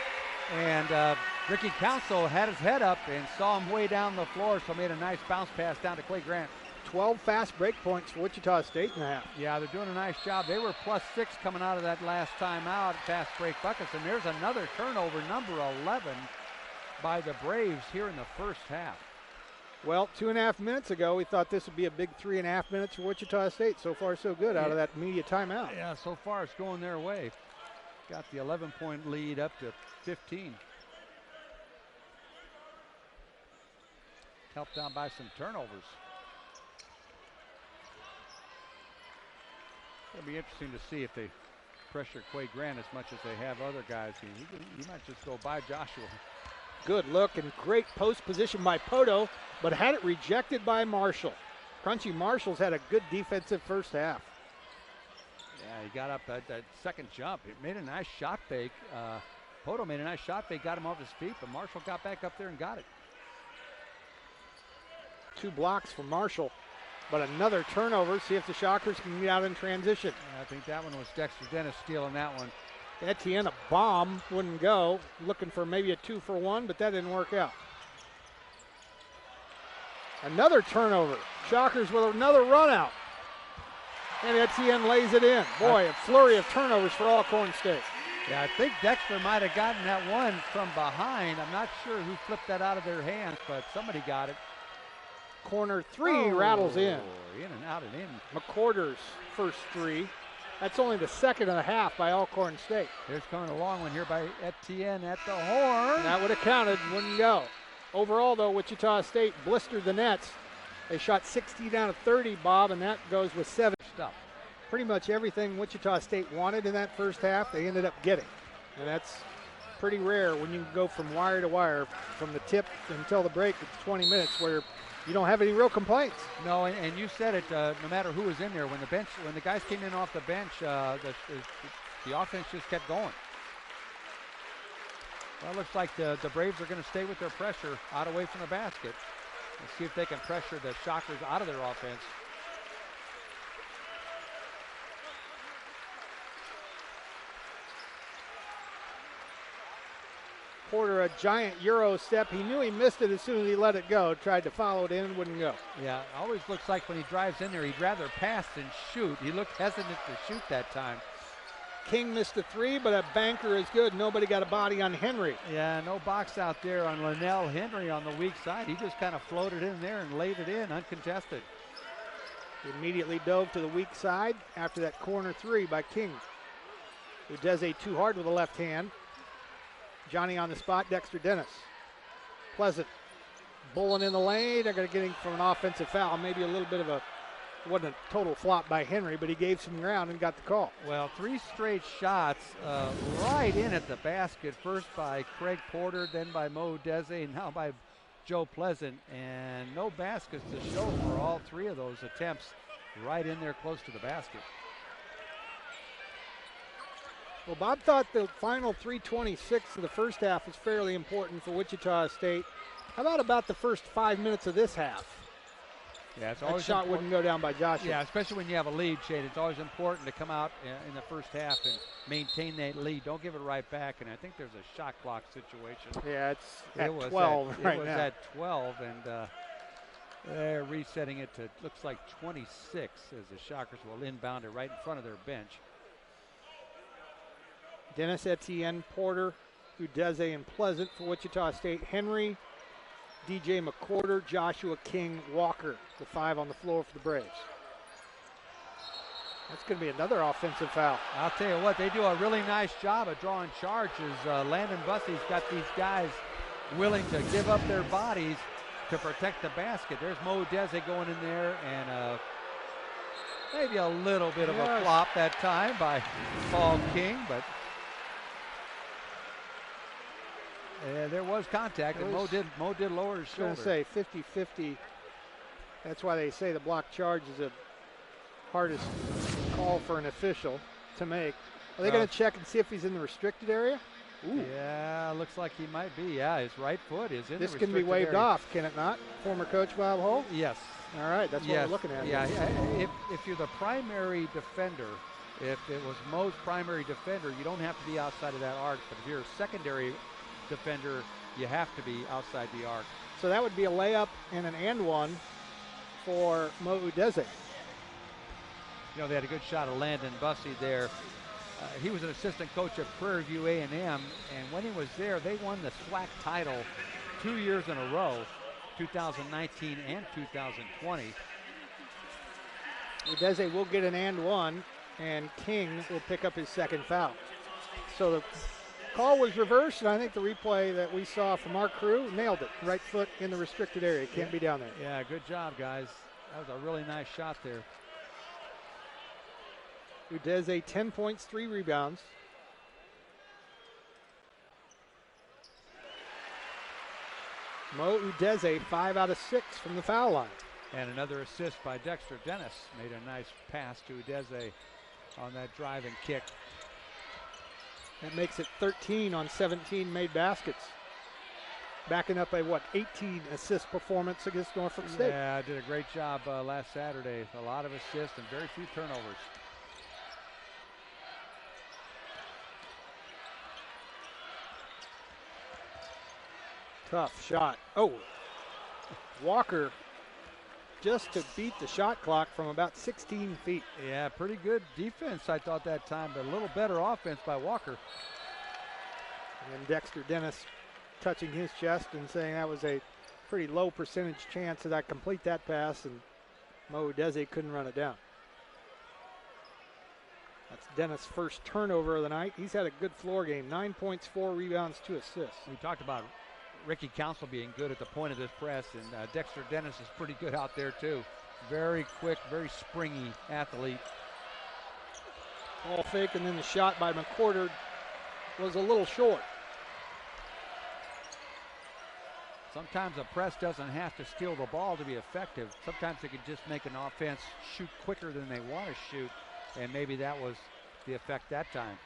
and Ricky Council had his head up and saw him way down the floor, so made a nice bounce pass down to Quay Grant. 12 fast break points for Wichita State in the half. Yeah, they're doing a nice job. They were +6 coming out of that last timeout, fast break buckets, and there's another turnover, number 11, by the Braves here in the first half. Well, 2.5 minutes ago, we thought this would be a big 3.5 minutes for Wichita State. So far, so good out of that media timeout. Yeah, so far it's going their way. Got the 11-point lead up to 15. helped down by some turnovers. It'll be interesting to see if they pressure Quay Grant as much as they have other guys. He might just go by Joshua. Good look and great post position by Poto, but had it rejected by Marshall. Crunchy Marshall's had a good defensive first half. Yeah, he got up at that second jump. It made a nice shot fake. Poto made a nice shot fake, got him off his feet, but Marshall got back up there and got it. 2 blocks for Marshall, but another turnover. See if the Shockers can get out in transition. I think that one was Dexter Dennis stealing that one. Etienne, a bomb, wouldn't go. Looking for maybe a 2-for-1, but that didn't work out. Another turnover. Shockers with another run out. And Etienne lays it in. Boy, a flurry of turnovers for Alcorn State. Yeah, I think Dexter might have gotten that one from behind. I'm not sure who flipped that out of their hands, but somebody got it. Corner 3 rattles in. In and out and in. McCorder's first 3. That's only the second of the half by Alcorn State. Here's coming a long one here by Etienne at the horn. That would have counted, wouldn't go. Overall, though, Wichita State blistered the nets. They shot 16 out of 30, Bob, and that goes with 7 stuff. Pretty much everything Wichita State wanted in that first half, they ended up getting. And that's pretty rare when you go from wire to wire, from the tip until the break. It's 20 minutes where you don't have any real complaints. No, and you said it. No matter who was in there, when the guys came in off the bench, the offense just kept going. Well, it looks like the Braves are going to stay with their pressure out away from the basket. Let's see if they can pressure the Shockers out of their offense. Porter, a giant Euro step. He knew he missed it as soon as he let it go. Tried to follow it in, wouldn't go. Yeah, always looks like when he drives in there, he'd rather pass than shoot. He looked hesitant to shoot that time. King missed a 3, but a banker is good. Nobody got a body on Henry. Yeah, no box out there on Linnell Henry on the weak side. He just kind of floated in there and laid it in uncontested. He immediately dove to the weak side after that corner 3 by King. Udeze too hard with the left hand. Johnny on the spot, Dexter Dennis. Pleasant bulling in the lane. They're going to get him from an offensive foul. Maybe a little bit of wasn't a total flop by Henry, but he gave some ground and got the call. Well, 3 straight shots right in at the basket. First by Craig Porter, then by Mo Udeze, and now by Joe Pleasant. And no baskets to show for all 3 of those attempts right in there close to the basket. Well, Bob thought the final 3:26 of the first half was fairly important for Wichita State. How about the first 5 minutes of this half? Yeah, it's always that shot wouldn't go down by Joshua. Yeah, especially when you have a lead, Shade. It's always important to come out in the first half and maintain that lead. Don't give it right back. And I think there's a shot clock situation. Yeah, it's at 12 right now. It was at 12, and they're resetting it to, looks like 26 as the Shockers will inbound it right in front of their bench. Dennis, Etienne, Porter, Udeze, and Pleasant for Wichita State. Henry, DJ McCorder, Joshua King, Walker, the 5 on the floor for the Braves. That's going to be another offensive foul. I'll tell you what, they do a really nice job of drawing charges. Landon Bussey's got these guys willing to give up their bodies to protect the basket. There's Mo Udeze going in there, and maybe a little bit of a flop that time by Paul King, but there was contact, and Mo did lower his shoulder. I was going to say 50-50. That's why they say the block charge is the hardest call for an official to make. Are they going to check and see if he's in the restricted area? Ooh. Yeah, looks like he might be. Yeah, his right foot is in the restricted area. This can be waved off, can it not? Former coach Bob Hull? Yes. All right, that's what we're looking at. Yeah, if you're the primary defender, if it was Mo's primary defender, you don't have to be outside of that arc. But if you're a secondary defender, you have to be outside the arc. So that would be a layup and an and one for Mo Udeze. You know, they had a good shot of Landon Bussey there. He was an assistant coach at Prairie View A&M, and when he was there, they won the SWAC title 2 years in a row, 2019 and 2020. Udeze will get an and one, and King will pick up his second foul. So the call was reversed, and I think the replay that we saw from our crew nailed it. Right foot in the restricted area. Can't be down there. Yeah, good job, guys. That was a really nice shot there. Udeze, 10 points, 3 rebounds. Mo Udeze, 5 out of 6 from the foul line. And another assist by Dexter Dennis. Made a nice pass to Udeze on that driving kick. That makes it 13 on 17 made baskets. Backing up a, 18 assist performance against Norfolk State. Yeah, did a great job last Saturday. A lot of assists and very few turnovers. Tough shot. Oh, Walker just to beat the shot clock from about 16 feet. Yeah, pretty good defense, I thought that time, but a little better offense by Walker. And Dexter Dennis touching his chest and saying that was a pretty low percentage chance that I complete that pass, and Mo Udeze couldn't run it down. That's Dennis' first turnover of the night. He's had a good floor game, 9 points, 4 rebounds, 2 assists. We talked about Ricky Council being good at the point of this press, and Dexter Dennis is pretty good out there too. Very quick, very springy athlete. Ball fake, and then the shot by McCorder was a little short. Sometimes a press doesn't have to steal the ball to be effective. Sometimes they can just make an offense shoot quicker than they want to shoot, and maybe that was the effect that time.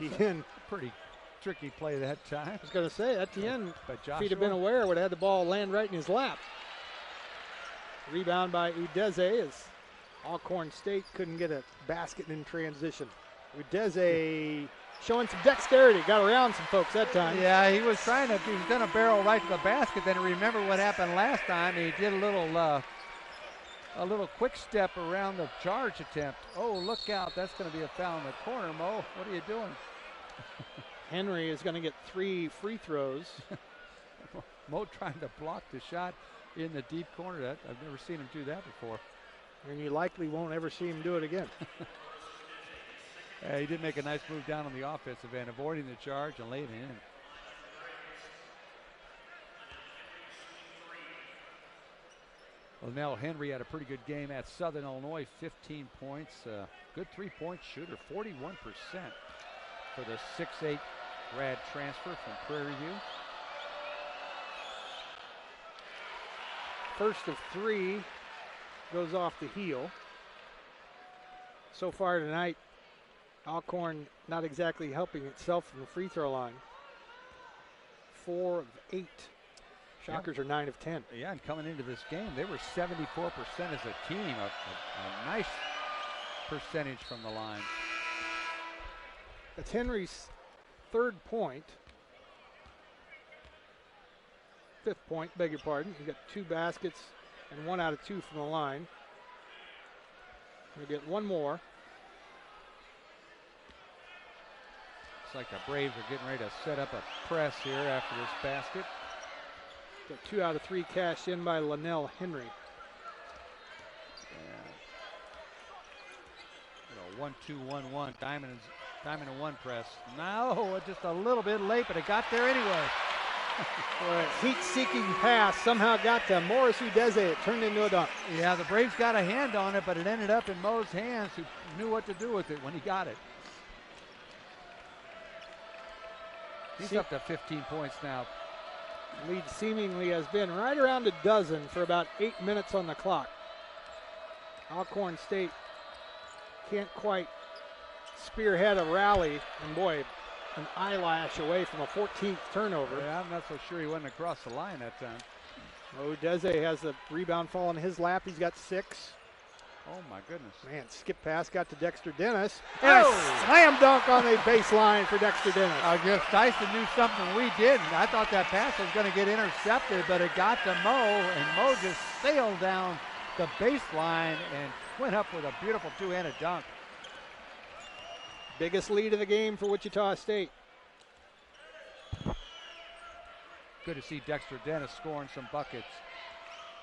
Etienne, pretty tricky play that time. I was going to say, Etienne, but if he'd have been aware, would have had the ball land right in his lap. Rebound by Udeze as Alcorn State couldn't get a basket in transition. Udeze showing some dexterity, got around some folks that time. Yeah, he was going to barrel right to the basket. Then remember what happened last time. He did a little quick step around the charge attempt. Oh, look out. That's going to be a foul in the corner, Mo. What are you doing? Henry is going to get 3 free throws. Mo trying to block the shot in the deep corner. I've never seen him do that before. And you likely won't ever see him do it again. He did make a nice move down on the offensive end, avoiding the charge and laying it in. Linnell Henry had a pretty good game at Southern Illinois, 15 points. Good three-point shooter, 41% for the 6'8" grad transfer from Prairie View. First of 3 goes off the heel. So far tonight, Alcorn not exactly helping itself from the free throw line. 4 of 8. Shockers are 9 of 10. Yeah, and coming into this game, they were 74% as a team. A nice percentage from the line. That's Henry's 3rd point. 5th point, beg your pardon. He got 2 baskets and 1 out of 2 from the line. We'll get 1 more. Looks like the Braves are getting ready to set up a press here after this basket. Got 2 out of 3 cashed in by Linnell Henry. Yeah. 1-2-1-1, diamond and 1 press. No, just a little bit late, but it got there anyway. A heat-seeking pass somehow got to Morris Udeze. It turned into a dunk. Yeah, the Braves got a hand on it, but it ended up in Mo's hands, who knew what to do with it when he got it. He's up to 15 points now. Lead seemingly has been right around a dozen for about 8 minutes on the clock. Alcorn State can't quite spearhead a rally, and boy, an eyelash away from a 14th turnover. Yeah, I'm not so sure he wasn't across the line that time. Udeze has the rebound fall in his lap. He's got 6. Oh my goodness. Man, skip pass got to Dexter Dennis. And a slam dunk on the baseline for Dexter Dennis. I guess Tyson knew something we didn't. I thought that pass was going to get intercepted, but it got to Mo, and Mo just sailed down the baseline and went up with a beautiful 2-handed dunk. Biggest lead of the game for Wichita State. Good to see Dexter Dennis scoring some buckets.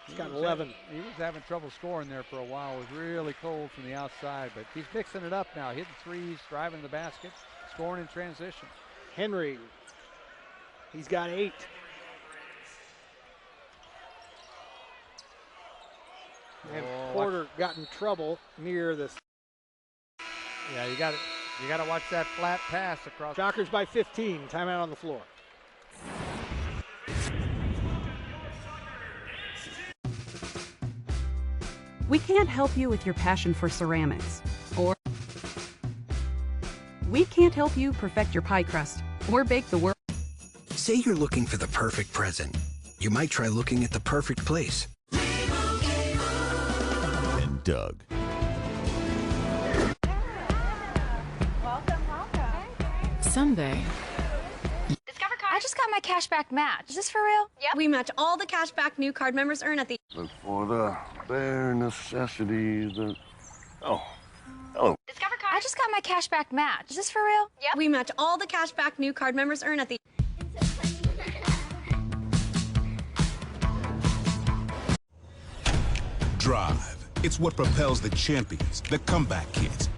He's got 11. He was having trouble scoring there for a while. It was really cold from the outside, but he's mixing it up now, hitting threes, driving the basket, scoring in transition. Henry, he's got 8. And Porter got in trouble near this. Yeah, you got to watch that flat pass across. Shockers by 15. Timeout on the floor. We can't help you with your passion for ceramics, or we can't help you perfect your pie crust or bake the world. Say you're looking for the perfect present. You might try looking at the perfect place. And Doug. Someday. Discover card. I just got my cashback match. Is this for real? Yep. We match all the cashback new card members earn at the. Look for the bare necessities that. Oh, hello. Discover card. I just got my cashback match. Is this for real? Yep. We match all the cashback new card members earn at the. Drive. It's what propels the champions, the comeback kids.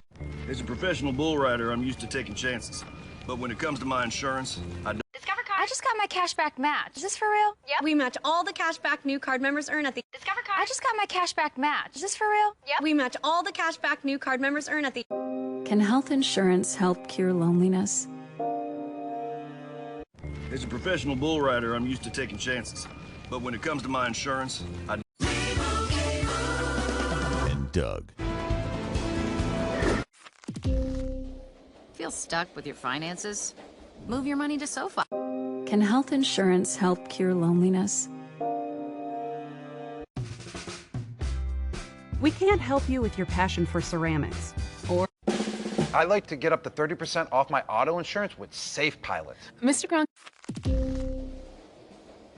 As a professional bull rider, I'm used to taking chances. But when it comes to my insurance, I don't. Discover card. I just got my cashback match. Is this for real? Yep. We match all the cashback new card members earn at the. Discover card. I just got my cashback match. Is this for real? Yep. We match all the cashback new card members earn at the. Can health insurance help cure loneliness? As a professional bull rider, I'm used to taking chances. But when it comes to my insurance, I. And Doug. Feel stuck with your finances? Move your money to SoFi. Can health insurance help cure loneliness? We can't help you with your passion for ceramics, or I like to get up to 30% off my auto insurance with Safe Pilot. Mr. Gron.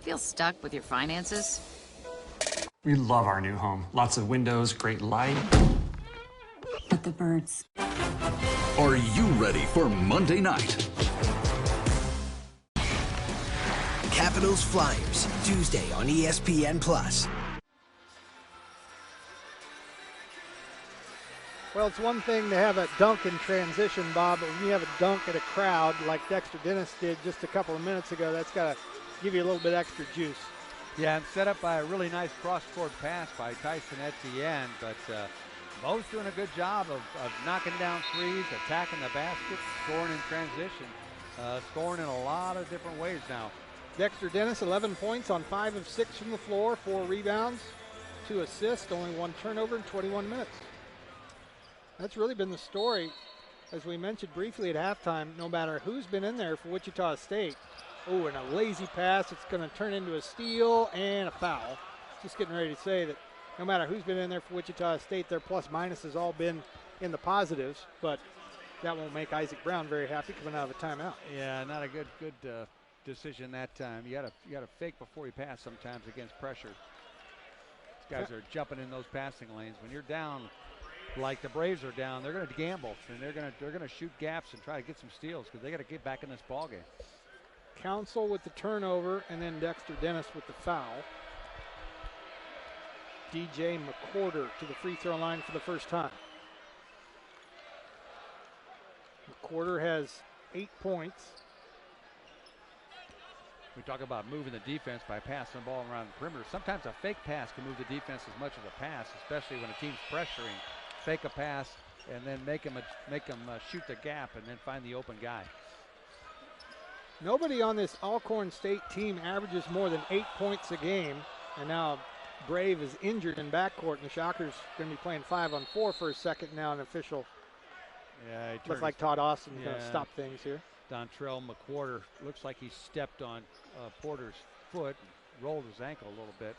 Feel stuck with your finances? We love our new home. Lots of windows, great light. But the birds. Are you ready for Monday night? Capitals Flyers, Tuesday on ESPN+. Well, it's one thing to have a dunk in transition, Bob, but when you have a dunk at a crowd like Dexter Dennis did just a couple of minutes ago, that's got to give you a little bit extra juice. Yeah, and set up by a really nice cross-court pass by Tyson Etienne, but Mo's doing a good job of knocking down threes, attacking the basket, scoring in transition, scoring in a lot of different ways now. Dexter Dennis, 11 points on 5 of 6 from the floor, 4 rebounds, 2 assists, only 1 turnover in 21 minutes. That's really been the story, as we mentioned briefly at halftime, no matter who's been in there for Wichita State. Oh, and a lazy pass, it's going to turn into a steal and a foul. Just getting ready to say that no matter who's been in there for Wichita State, their plus-minus has all been in the positives, but that won't make Isaac Brown very happy coming out of a timeout. Yeah, not a good decision that time. You gotta fake before you pass sometimes against pressure. These guys are jumping in those passing lanes. When you're down, like the Braves are down, they're going to gamble and they're going to shoot gaps and try to get some steals because they got to get back in this ball game. Council with the turnover, and then Dexter Dennis with the foul. DJ McWhorter to the free throw line for the first time. McWhorter has 8 points. We talk about moving the defense by passing the ball around the perimeter. Sometimes a fake pass can move the defense as much as a pass, especially when a team's pressuring. Fake a pass and then make them shoot the gap and then find the open guy. Nobody on this Alcorn State team averages more than 8 points a game, and now Brave is injured in backcourt, and the Shockers going to be playing 5-on-4 for a second now. An official. Yeah, looks like Todd Austin's going to stop things here. Dontrell McWhorter looks like he stepped on Porter's foot, and rolled his ankle a little bit.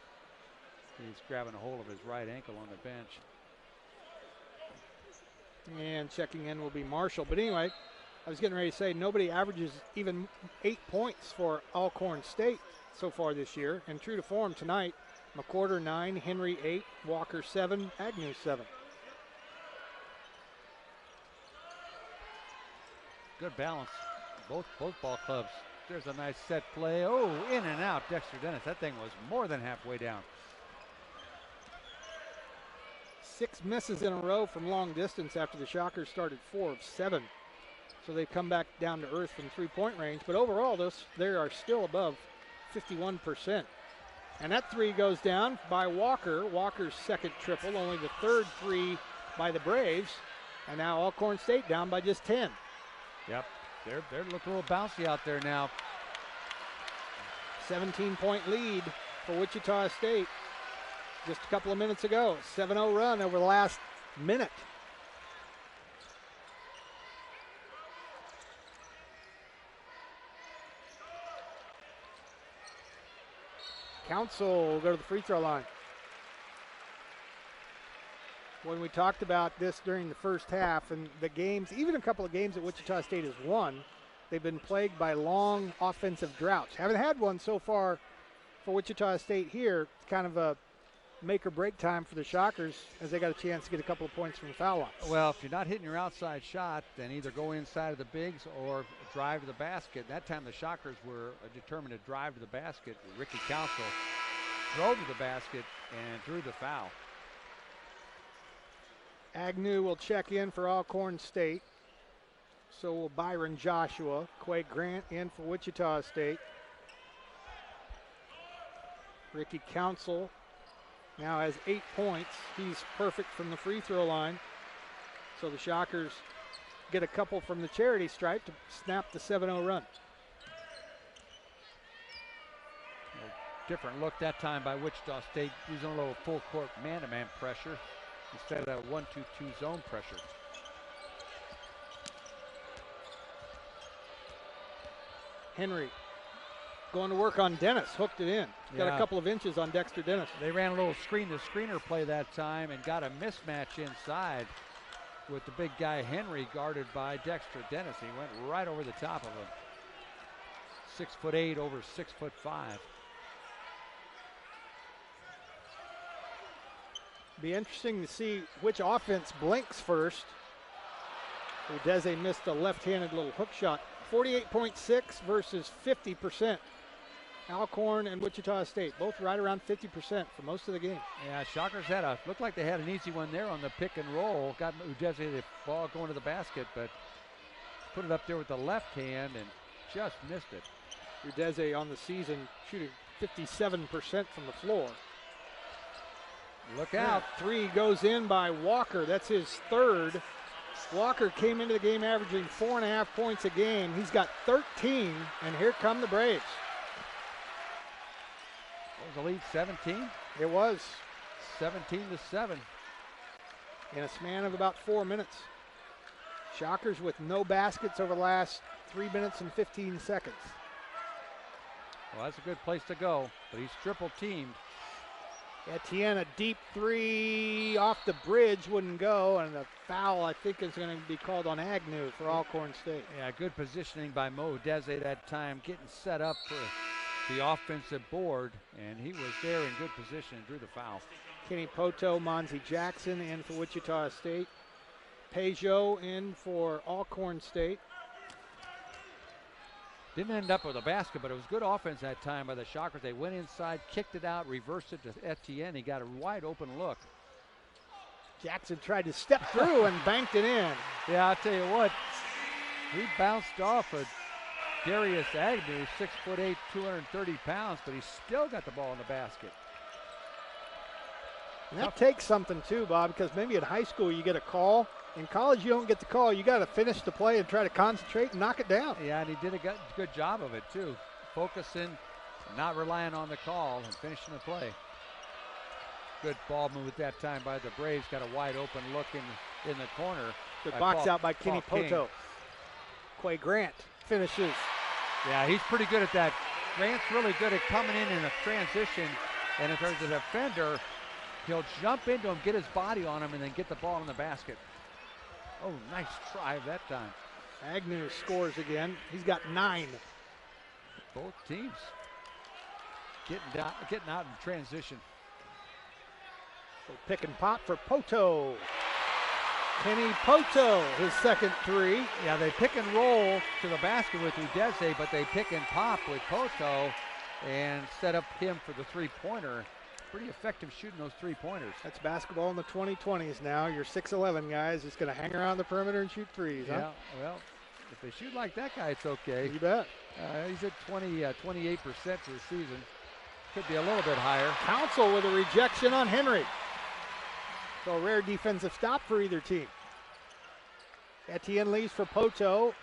He's grabbing a hold of his right ankle on the bench. And checking in will be Marshall. But anyway, I was getting ready to say nobody averages even 8 points for Alcorn State so far this year. And true to form tonight, McWhorter 9, Henry 8, Walker 7, Agnew 7. Good balance. Both ball clubs. There's a nice set play. Oh, in and out, Dexter Dennis. That thing was more than halfway down. 6 misses in a row from long distance after the Shockers started 4 of 7. So they come back down to earth from 3-point range. But overall, they are still above 51%. And that 3 goes down by Walker. Walker's second triple, only the third 3 by the Braves. And now Alcorn State down by just 10. Yep, they're looking a little bouncy out there now. 17-point lead for Wichita State just a couple of minutes ago. 7-0 run over the last minute. Council will go to the free throw line. When we talked about this during the first half and the games, even a couple of games that Wichita State has won, they've been plagued by long offensive droughts. Haven't had one so far for Wichita State here. It's kind of a make or break time for the Shockers as they got a chance to get a couple of points from the foul line. Well, if you're not hitting your outside shot, then either go inside of the bigs or drive to the basket. That time the Shockers were determined to drive to the basket. Ricky Council drove to the basket and drew the foul. Agnew will check in for Alcorn State. So will Byron Joshua. Quay Grant in for Wichita State. Ricky Council now has 8 points. He's perfect from the free throw line. So the Shockers get a couple from the charity stripe to snap the 7-0 run. Different look that time by Wichita State, using a little full court man-to-man pressure instead of that 1-2-2 zone pressure. Henry going to work on Dennis, hooked it in. Got a couple of inches on Dexter Dennis. They ran a little screen-to-screener play that time and got a mismatch inside with the big guy Henry guarded by Dexter Dennis. He went right over the top of him. 6'8" over 6'5". Be interesting to see which offense blinks first. Udeze missed a left-handed little hook shot. 48.6 versus 50%. Alcorn and Wichita State, both right around 50% for most of the game. Yeah, Shockers looked like they had an easy one there on the pick and roll. Got Udeze the ball going to the basket, but put it up there with the left hand and just missed it. Udeze on the season shooting 57% from the floor. Look out. 3 goes in by Walker. That's his third. Walker came into the game averaging 4.5 points a game. He's got 13, and here come the Braves. What was the lead, 17? It was. 17-7. In a span of about 4 minutes. Shockers with no baskets over the last 3 minutes and 15 seconds. Well, that's a good place to go, but he's triple teamed. Etienne, a deep 3 off the bridge, wouldn't go, and the foul, I think, is going to be called on Agnew for Alcorn State. Yeah, good positioning by Mo Udeze that time, getting set up for the offensive board, and he was there in good position and drew the foul. Kenny Poto, Monzie Jackson in for Wichita State. Peugeot in for Alcorn State. Didn't end up with a basket, but it was good offense that time by the Shockers. They went inside, kicked it out, reversed it to Etienne. He got a wide open look. Jackson tried to step through and banked it in. Yeah, I'll tell you what, he bounced off of Darius Agnew, 6'8", 230 pounds, but he still got the ball in the basket. And that takes something too, Bob, because maybe in high school you get a call. In college, you don't get the call. You got to finish the play and try to concentrate and knock it down. Yeah, and he did a good job of it too, focusing, not relying on the call, and finishing the play. Good ball move at that time by the Braves. Got a wide open look in the corner. Good box out by Kenny Poto. Quay Grant finishes. Yeah, he's pretty good at that. Grant's really good at coming in a transition, and if there's a defender, he'll jump into him, get his body on him, and then get the ball in the basket. Oh, nice try that time. Agnew scores again. He's got 9. Both teams getting out in transition. So pick and pop for Poto. Kenny Poto, his second 3. Yeah, they pick and roll to the basket with Udeze, but they pick and pop with Poto and set up him for the 3-pointer. pretty effective shooting those three-pointers. That's basketball in the 2020s now. Your 6'11 guys is going to hang around the perimeter and shoot threes, Yeah, huh? well, if they shoot like that guy, it's okay. You bet. He's at 28% for the season. Could be a little bit higher. Council with a rejection on Henry. So a rare defensive stop for either team. Etienne leaves for Poto.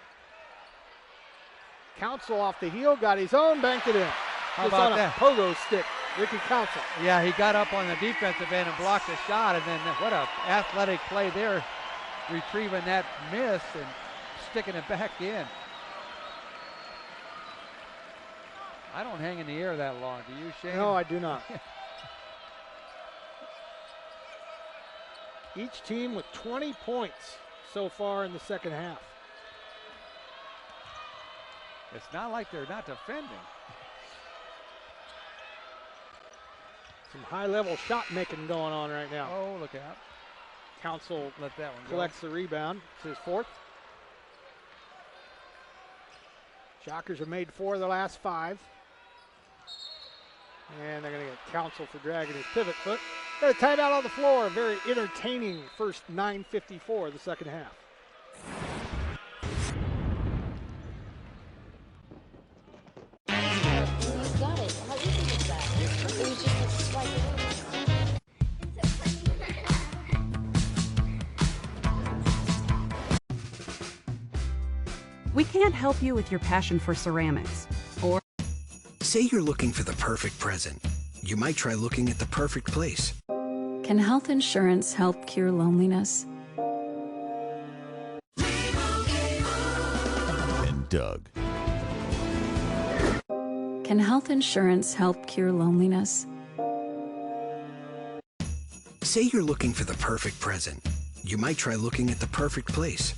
Council off the heel, got his own, banked it in. How about on that? A pogo stick, Ricky Council. Yeah, he got up on the defensive end and blocked the shot, and then what a athletic play there, retrieving that miss and sticking it back in. I don't hang in the air that long. Do you, Shane? No, I do not. Each team with 20 points so far in the second half. It's not like they're not defending. Some high-level shot making going on right now. Oh, look out. Council let that one collects the rebound. It's his fourth. Shockers have made 4 of the last 5. And they're going to get Council for dragging his pivot foot. Got a timeout on the floor. A very entertaining first 9:54 of the second half. You got it. How easy was that? It was just a swipe. We can't help you with your passion for ceramics. Or Say you're looking for the perfect present. You might try looking at the perfect place. Can health insurance help cure loneliness? And Doug. Can health insurance help cure loneliness? Say you're looking for the perfect present. You might try looking at the perfect place.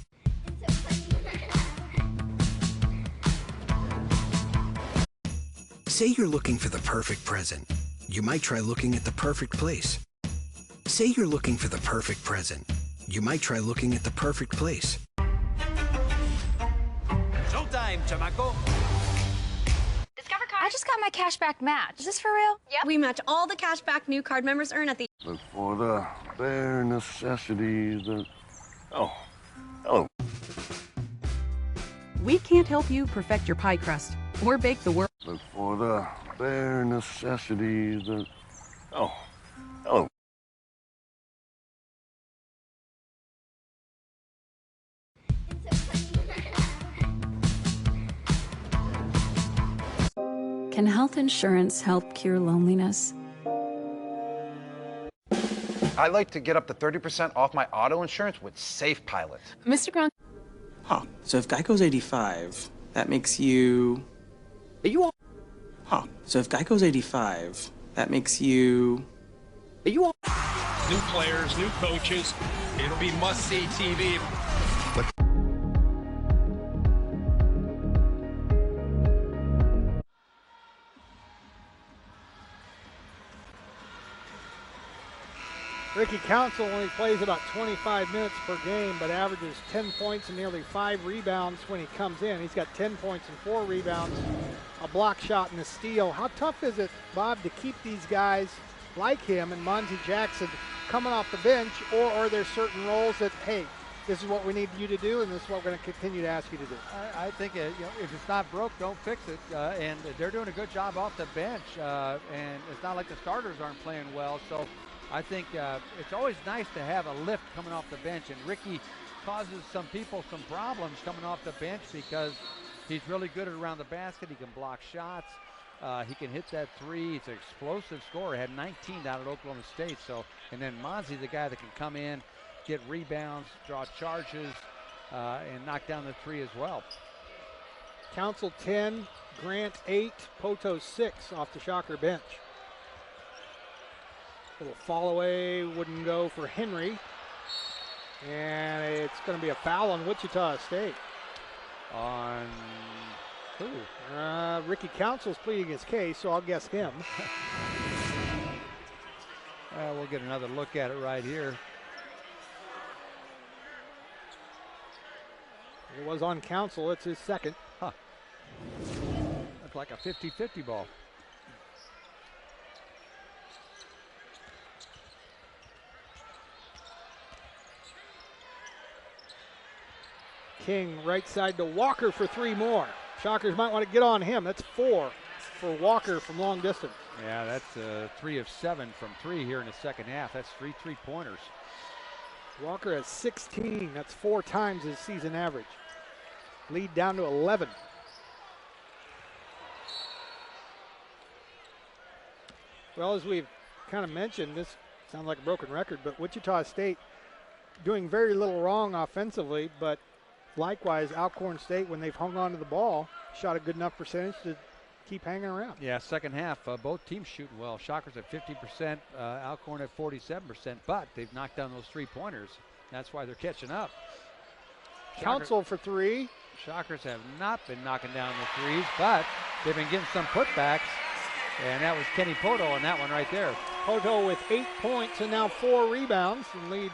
Say you're looking for the perfect present. You might try looking at the perfect place. Say you're looking for the perfect present. You might try looking at the perfect place. Showtime, chamaco. Discover card. I just got my cashback match. Is this for real? Yep. We match all the cashback new card members earn at the... Look for the bare necessities that... Oh, hello. we can't help you perfect your pie crust or bake the world. Look for the bare necessities that... Oh, hello. Can health insurance help cure loneliness? I like to get up to 30% off my auto insurance with Safe Pilot. Mr. Gronk. Huh. So if Geico's 85, that makes you... Are you on? Huh. So if Geico's 85, that makes you... Are you on? New players, new coaches. It'll be must-see TV. Ricky Council only plays about 25 minutes per game, but averages 10 points and nearly 5 rebounds when he comes in. He's got 10 points and 4 rebounds, a block shot and a steal. How tough is it, Bob, to keep these guys like him and Monty Jackson coming off the bench, or are there certain roles that, hey, this is what we need you to do, and this is what we're going to continue to ask you to do? I think if it's not broke, don't fix it. And they're doing a good job off the bench, and it's not like the starters aren't playing well. So I think it's always nice to have a lift coming off the bench, and Ricky causes some people some problems coming off the bench because he's really good at around the basket. He can block shots. He can hit that three. He's an explosive scorer. Had 19 down at Oklahoma State. So, and then Monzi's the guy that can come in, get rebounds, draw charges, and knock down the three as well. Council 10, Grant 8, Poto 6 off the Shocker bench. Little fall away, wouldn't go for Henry. And it's going to be a foul on Wichita State. On who? Ricky Council's pleading his case, so I'll guess him. We'll get another look at it right here. It was on Council. It's his second. Huh. Looks like a 50-50 ball. King right side to Walker for 3 more. Shockers might want to get on him. That's 4 for Walker from long distance. Yeah, that's 3 of 7 from 3 here in the second half. That's 3 3-pointers. Walker has 16. That's 4 times his season average. Lead down to 11. Well, as we've kind of mentioned, this sounds like a broken record, but Wichita State doing very little wrong offensively, but likewise, Alcorn State, when they've hung on to the ball, shot a good enough percentage to keep hanging around. Yeah, second half, both teams shooting well. Shockers at 50%, Alcorn at 47%, but they've knocked down those 3-pointers. That's why they're catching up. Council for 3. Shockers have not been knocking down the threes, but they've been getting some putbacks, and that was Kenny Poto on that one right there. Poto with 8 points and now 4 rebounds and lead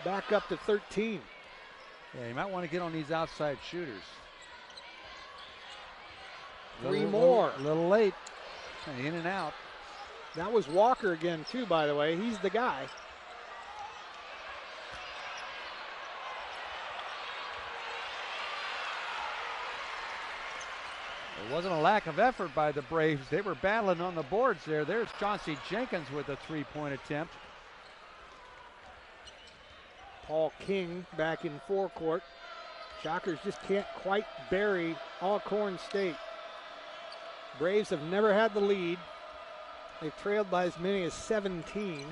back up to 13. Yeah, you might want to get on these outside shooters. 3 more. A little late. In and out. That was Walker again, too, by the way. He's the guy. It wasn't a lack of effort by the Braves. They were battling on the boards there. There's Chauncey Jenkins with a 3-point attempt. Paul King back in forecourt. Shockers just can't quite bury Alcorn State. Braves have never had the lead. They've trailed by as many as 17.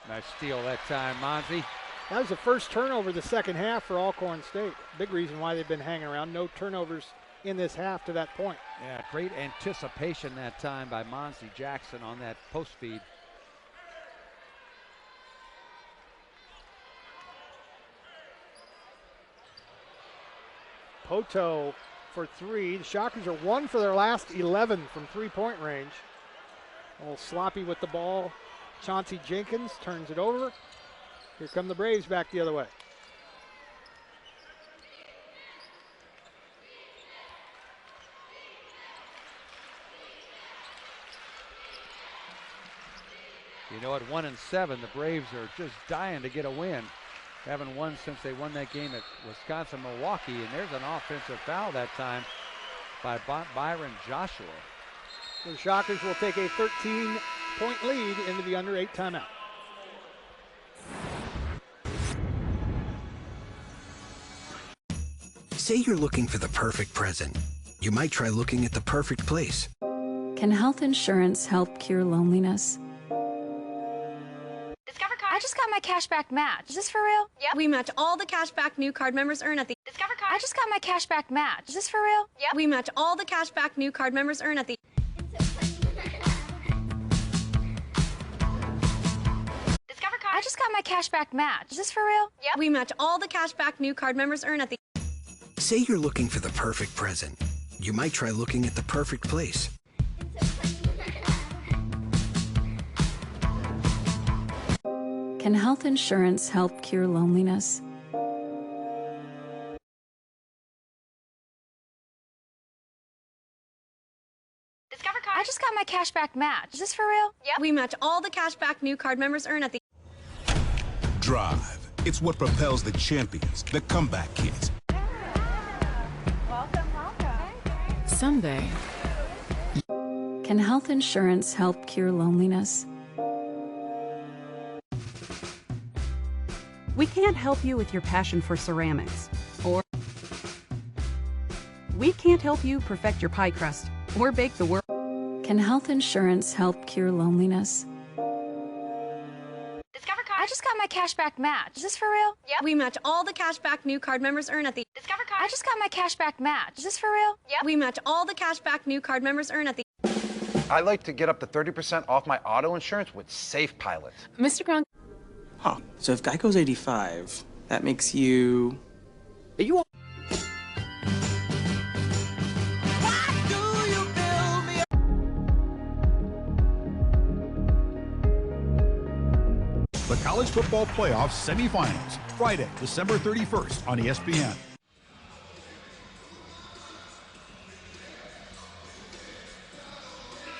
Nice steal that time, Monzi. That was the first turnover of the second half for Alcorn State. Big reason why they've been hanging around. No turnovers in this half to that point. Yeah, great anticipation that time by Monzi Jackson on that post feed. Poto for 3. The Shockers are 1 for their last 11 from 3-point range. A little sloppy with the ball. Chauncey Jenkins turns it over. Here come the Braves back the other way. You know, at 1-7, the Braves are just dying to get a win. Haven't won since they won that game at Wisconsin-Milwaukee, and there's an offensive foul that time by Byron Joshua. The Shockers will take a 13-point lead into the under 8 timeout. Say you're looking for the perfect present. You might try looking at the perfect place. Can health insurance help cure loneliness? I just got my cashback match. Is this for real? Yep. We match all the cashback new card members earn at the Discover Card. I just got my cashback match. Is this for real? Yep. We match all the cashback new card members earn at the Discover Card. I just got my cashback match. Is this for real? Yep. We match all the cashback new card members earn at the Say you're looking for the perfect present. You might try looking at the perfect place. Can health insurance help cure loneliness? Discover Card. I just got my cashback match. Is this for real? Yep. We match all the cashback new card members earn at the Drive. It's what propels the champions, the comeback kids. Someday. Can health insurance help cure loneliness? We can't help you with your passion for ceramics, or we can't help you perfect your pie crust or bake the world. Can health insurance help cure loneliness? Discover Card. I just got my cashback match. Is this for real? Yep. We match all the cashback new card members earn at the Discover Card. I just got my cashback match. Is this for real? Yep. We match all the cashback new card members earn at the I like to get up to 30% off my auto insurance with Safe Pilot. Mr. Gronk. Huh. So if Geico's 85, that makes you... Are you... The College Football Playoff Semifinals, Friday, December 31st on ESPN.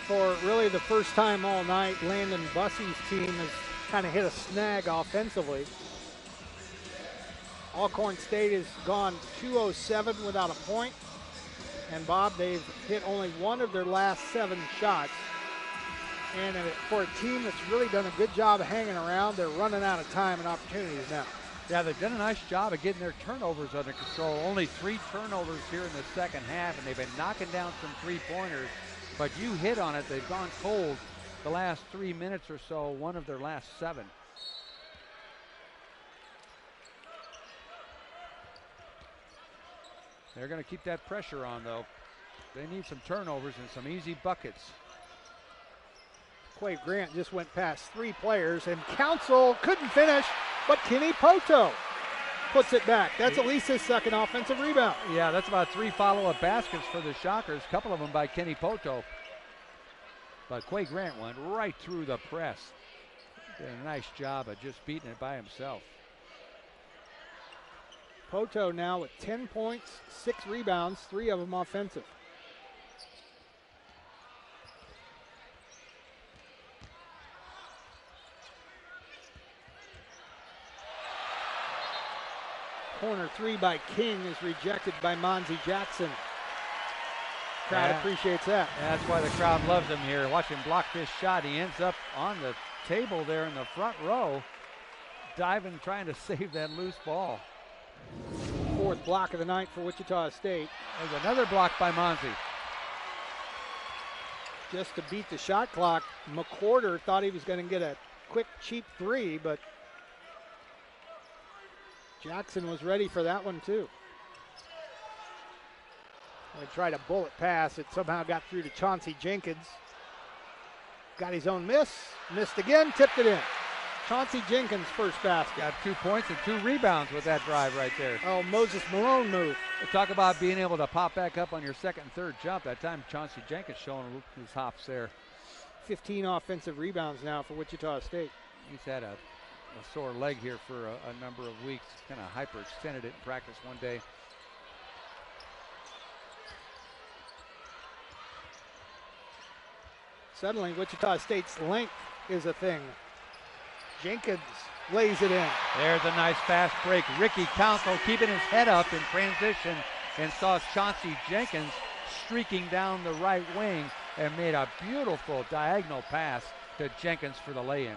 For really the first time all night, Landon Bussey's team has kind of hit a snag offensively. Alcorn State has gone 2-0-7 without a point. And Bob, they've hit only one of their last 7 shots. And for a team that's really done a good job of hanging around, they're running out of time and opportunities now. Yeah, they've done a nice job of getting their turnovers under control. Only 3 turnovers here in the second half, and they've been knocking down some three-pointers. But you hit on it. They've gone cold the last 3 minutes or so, one of their last 7. They're going to keep that pressure on, though. They need some turnovers and some easy buckets. Quay Grant just went past 3 players, and Council couldn't finish, but Kenny Poto puts it back. That's at least his second offensive rebound. Yeah, that's about 3 follow-up baskets for the Shockers, a couple of them by Kenny Poto. But Quay Grant went right through the press. Did a nice job of just beating it by himself. Poto now with 10 points, 6 rebounds, 3 of them offensive. Corner 3 by King is rejected by Monzie Jackson. Crowd appreciates that. That's why the crowd loves him here. Watch him block this shot. He ends up on the table there in the front row, diving, trying to save that loose ball. 4th block of the night for Wichita State. There's another block by Monzie. Just to beat the shot clock, McWhorter thought he was going to get a quick, cheap 3, but Jackson was ready for that one too. He tried a bullet pass. It somehow got through to Chauncey Jenkins. Got his own miss. Missed again, tipped it in. Chauncey Jenkins' first basket. Got 2 points and 2 rebounds with that drive right there. Oh, Moses Malone move. Talk about being able to pop back up on your second and third jump. That time Chauncey Jenkins showing his hops there. 15 offensive rebounds now for Wichita State. He's had a sore leg here for a number of weeks. Kind of hyperextended it in practice one day. Suddenly, Wichita State's length is a thing. Jenkins lays it in. There's a nice fast break. Ricky Council keeping his head up in transition and saw Chauncey Jenkins streaking down the right wing and made a beautiful diagonal pass to Jenkins for the lay-in.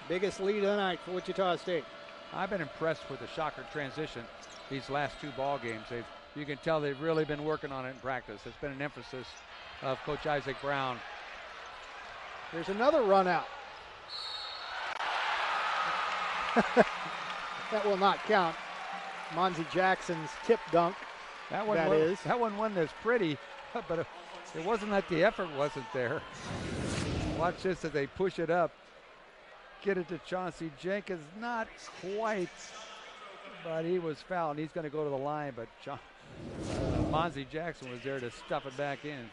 Biggest lead of the night for Wichita State. I've been impressed with the Shocker transition these last 2 ball games. You can tell they've really been working on it in practice. It's been an emphasis of Coach Isaac Brown. There's another run out. That will not count. Monzie Jackson's tip dunk. That one wasn't as pretty, but it wasn't that the effort wasn't there. Watch this as they push it up. Get it to Chauncey Jenkins. Not quite, but he was fouled. And he's going to go to the line, but Monzie Jackson was there to stuff it back in.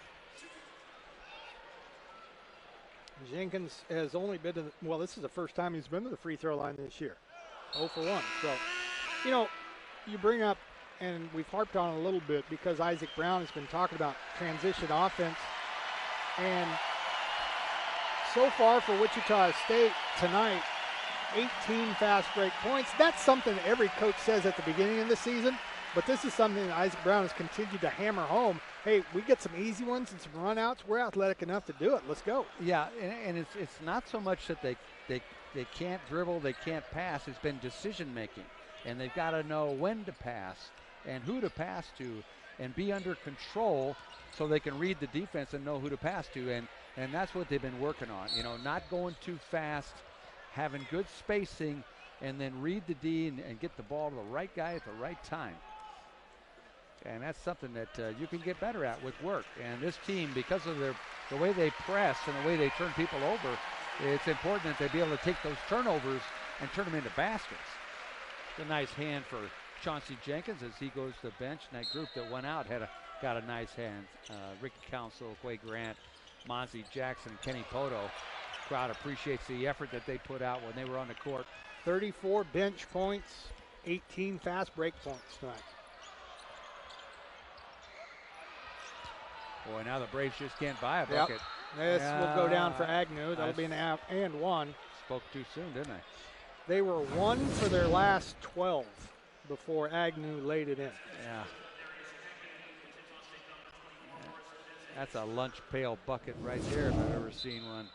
Jenkins has only been to well, this is the first time he's been to the free throw line this year. 0 for 1. So, you know, you bring up, and we've harped on it a little bit because Isaac Brown has been talking about transition offense. And so far for Wichita State tonight, 18 fast break points. That's something that every coach says at the beginning of the season, but this is something that Isaac Brown has continued to hammer home. Hey, we get some easy ones and some runouts. We're athletic enough to do it. Let's go. Yeah, and it's not so much that they can't dribble, they can't pass. It's been decision making, and they've got to know when to pass and who to pass to, and be under control so they can read the defense and know who to pass to. And that's what they've been working on. You know, not going too fast, having good spacing, and then read the D and get the ball to the right guy at the right time. And that's something that you can get better at with work. And this team, because of the way they press and the way they turn people over, it's important that they be able to take those turnovers and turn them into baskets. It's a nice hand for Chauncey Jenkins as he goes to the bench. And that group that went out got a nice hand. Ricky Council, Quay Grant, Monzie Jackson, and Kenny Poto. Crowd appreciates the effort that they put out when they were on the court. 34 bench points, 18 fast break points tonight. Boy, now the Braves just can't buy a bucket. This will go down for Agnew. That'll be an and one. Spoke too soon, didn't I? They were 1 for their last 12 before Agnew laid it in. Yeah. That's a lunch pail bucket right there if I've ever seen one.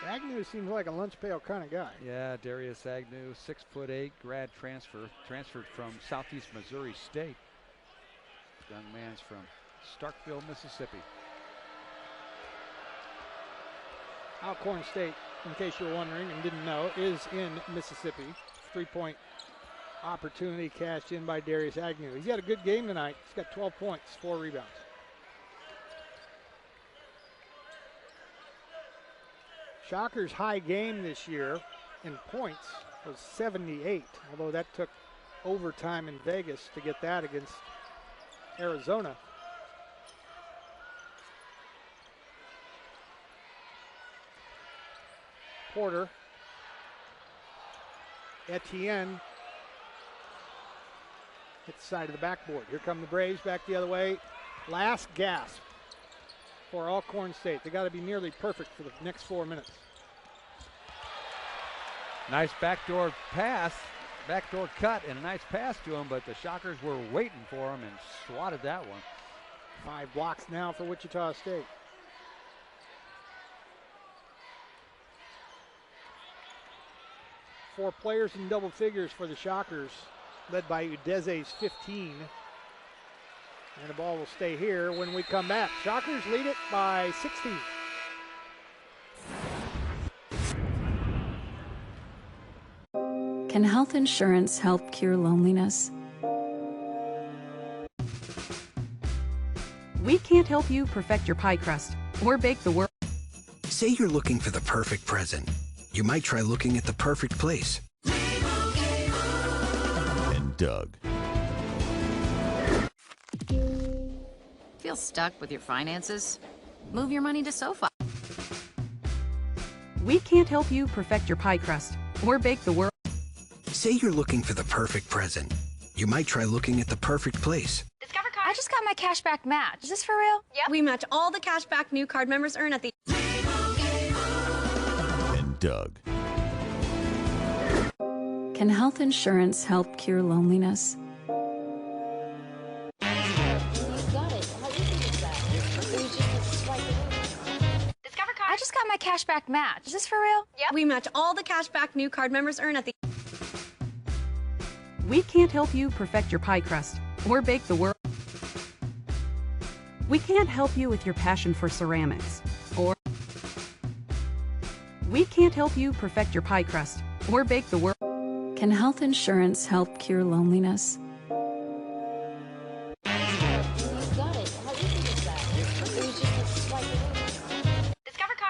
Agnew seems like a lunch pail kind of guy. Yeah, Darius Agnew, 6'8", grad transferred from Southeast Missouri State. Young man's from Starkville, Mississippi. Alcorn State, in case you were wondering and didn't know, is in Mississippi. 3-point opportunity cashed in by Darius Agnew. He's had a good game tonight. He's got 12 points, 4 rebounds. Shockers' high game this year in points was 78, although that took overtime in Vegas to get that against Arizona. Porter. Etienne hits the side of the backboard. Here come the Braves back the other way. Last gasp for Alcorn State. They got to be nearly perfect for the next 4 minutes. Nice backdoor pass, backdoor cut, and a nice pass to him, but the Shockers were waiting for him and swatted that one. 5 blocks now for Wichita State. Four players in double figures for the Shockers, led by Udeze's 15. And the ball will stay here when we come back. Shockers lead it by 16. Can health insurance help cure loneliness? We can't help you perfect your pie crust or bake the world. Say you're looking for the perfect present. You might try looking at the perfect place. And Doug. Feel stuck with your finances? Move your money to SoFi. We can't help you perfect your pie crust or bake the world. Say you're looking for the perfect present. You might try looking at the perfect place. Discover card. I just got my cashback match. Is this for real? Yep. We match all the cash back new card members earn at the... And Doug. Can health insurance help cure loneliness? I just got my cashback match. Is this for real? Yep. We match all the cash back new card members earn at the... We can't help you perfect your pie crust or bake the world. We can't help you with your passion for ceramics, or we can't help you perfect your pie crust or bake the world. Can health insurance help cure loneliness?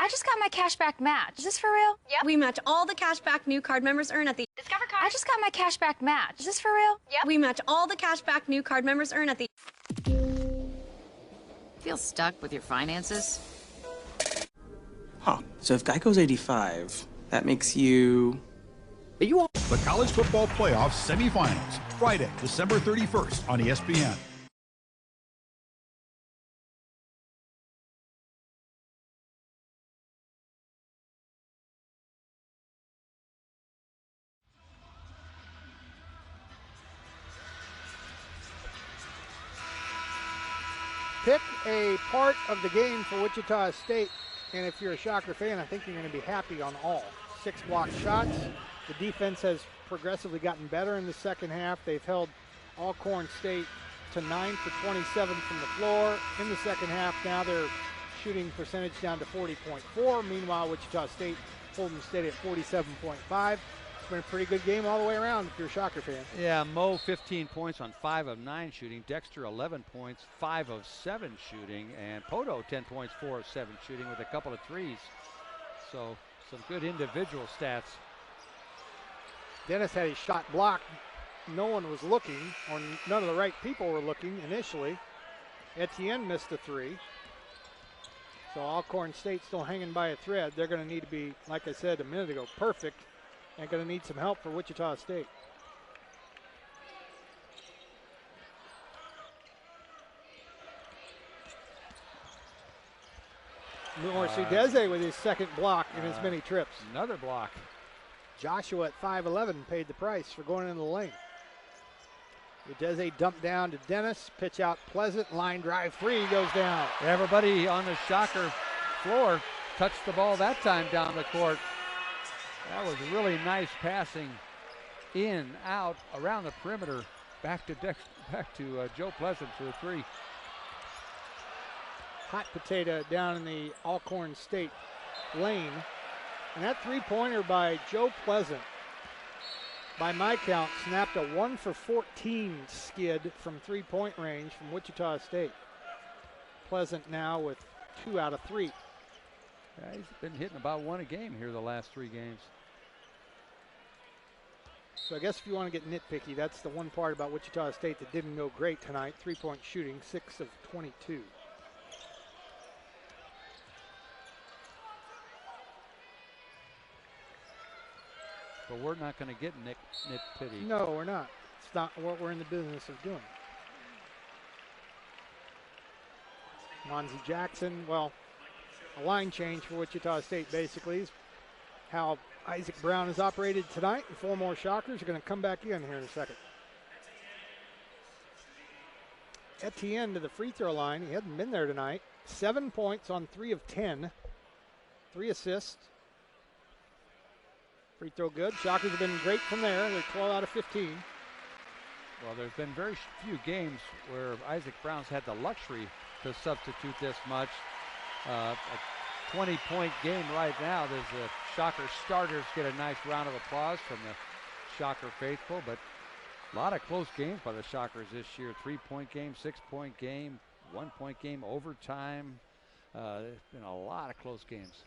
I just got my cashback match. Is this for real? Yep. We match all the cash back new card members earn at the... Discover card. I just got my cashback match. Is this for real? Yep. We match all the cash back new card members earn at the... Feel stuck with your finances? Huh. So if Geico's 85, that makes you... The College Football Playoff Semifinals, Friday, December 31st on ESPN. Pick a part of the game for Wichita State, and if you're a Shocker fan, I think you're going to be happy on all. 6 block shots. The defense has progressively gotten better in the second half. They've held Alcorn State to 9 for 27 from the floor. In the second half, now their shooting percentage down to 40.4. Meanwhile, Wichita State holding steady at 47.5. It's been a pretty good game all the way around if you're a Shocker fan. Yeah, Mo 15 points on 5 of 9 shooting. Dexter 11 points, 5 of 7 shooting. And Poto 10 points, 4 of 7 shooting with a couple of threes. So some good individual stats. Dennis had his shot blocked. No one was looking, or none of the right people were looking initially. Etienne missed a 3. So Alcorn State still hanging by a thread. They're going to need to be, like I said a minute ago, perfect, and going to need some help for Wichita State. Morris Udeze with his second block in as many trips. Another block. Joshua at 5'11" paid the price for going into the lane. Does a dump down to Dennis, pitch out Pleasant, line drive 3 goes down. Everybody on the Shocker floor touched the ball that time down the court. That was really nice passing in, out, around the perimeter, back to Joe Pleasant for the 3. Hot potato down in the Alcorn State lane. And that 3-pointer by Joe Pleasant, by my count, snapped a 1 for 14 skid from 3-point range from Wichita State. Pleasant now with 2 out of 3. Yeah, he's been hitting about 1 a game here the last 3 games. So I guess if you want to get nitpicky, that's the one part about Wichita State that didn't go great tonight. 3-point shooting, 6 of 22. But we're not going to get nitpicky. No, we're not. It's not what we're in the business of doing. Monzie Jackson, well, a line change for Wichita State basically is how Isaac Brown has operated tonight, and 4 more Shockers are going to come back in here in a second. Etienne to the free throw line. He hadn't been there tonight. 7 points on 3 of 10. 3 assists. Free throw good. Shockers have been great from there. They're 12 out of 15. Well, there's been very few games where Isaac Brown's had the luxury to substitute this much. A 20-point game right now. There's the Shocker starters get a nice round of applause from the Shocker faithful, but a lot of close games by the Shockers this year. 3-point game, 6-point game, 1-point game, overtime. There's been a lot of close games.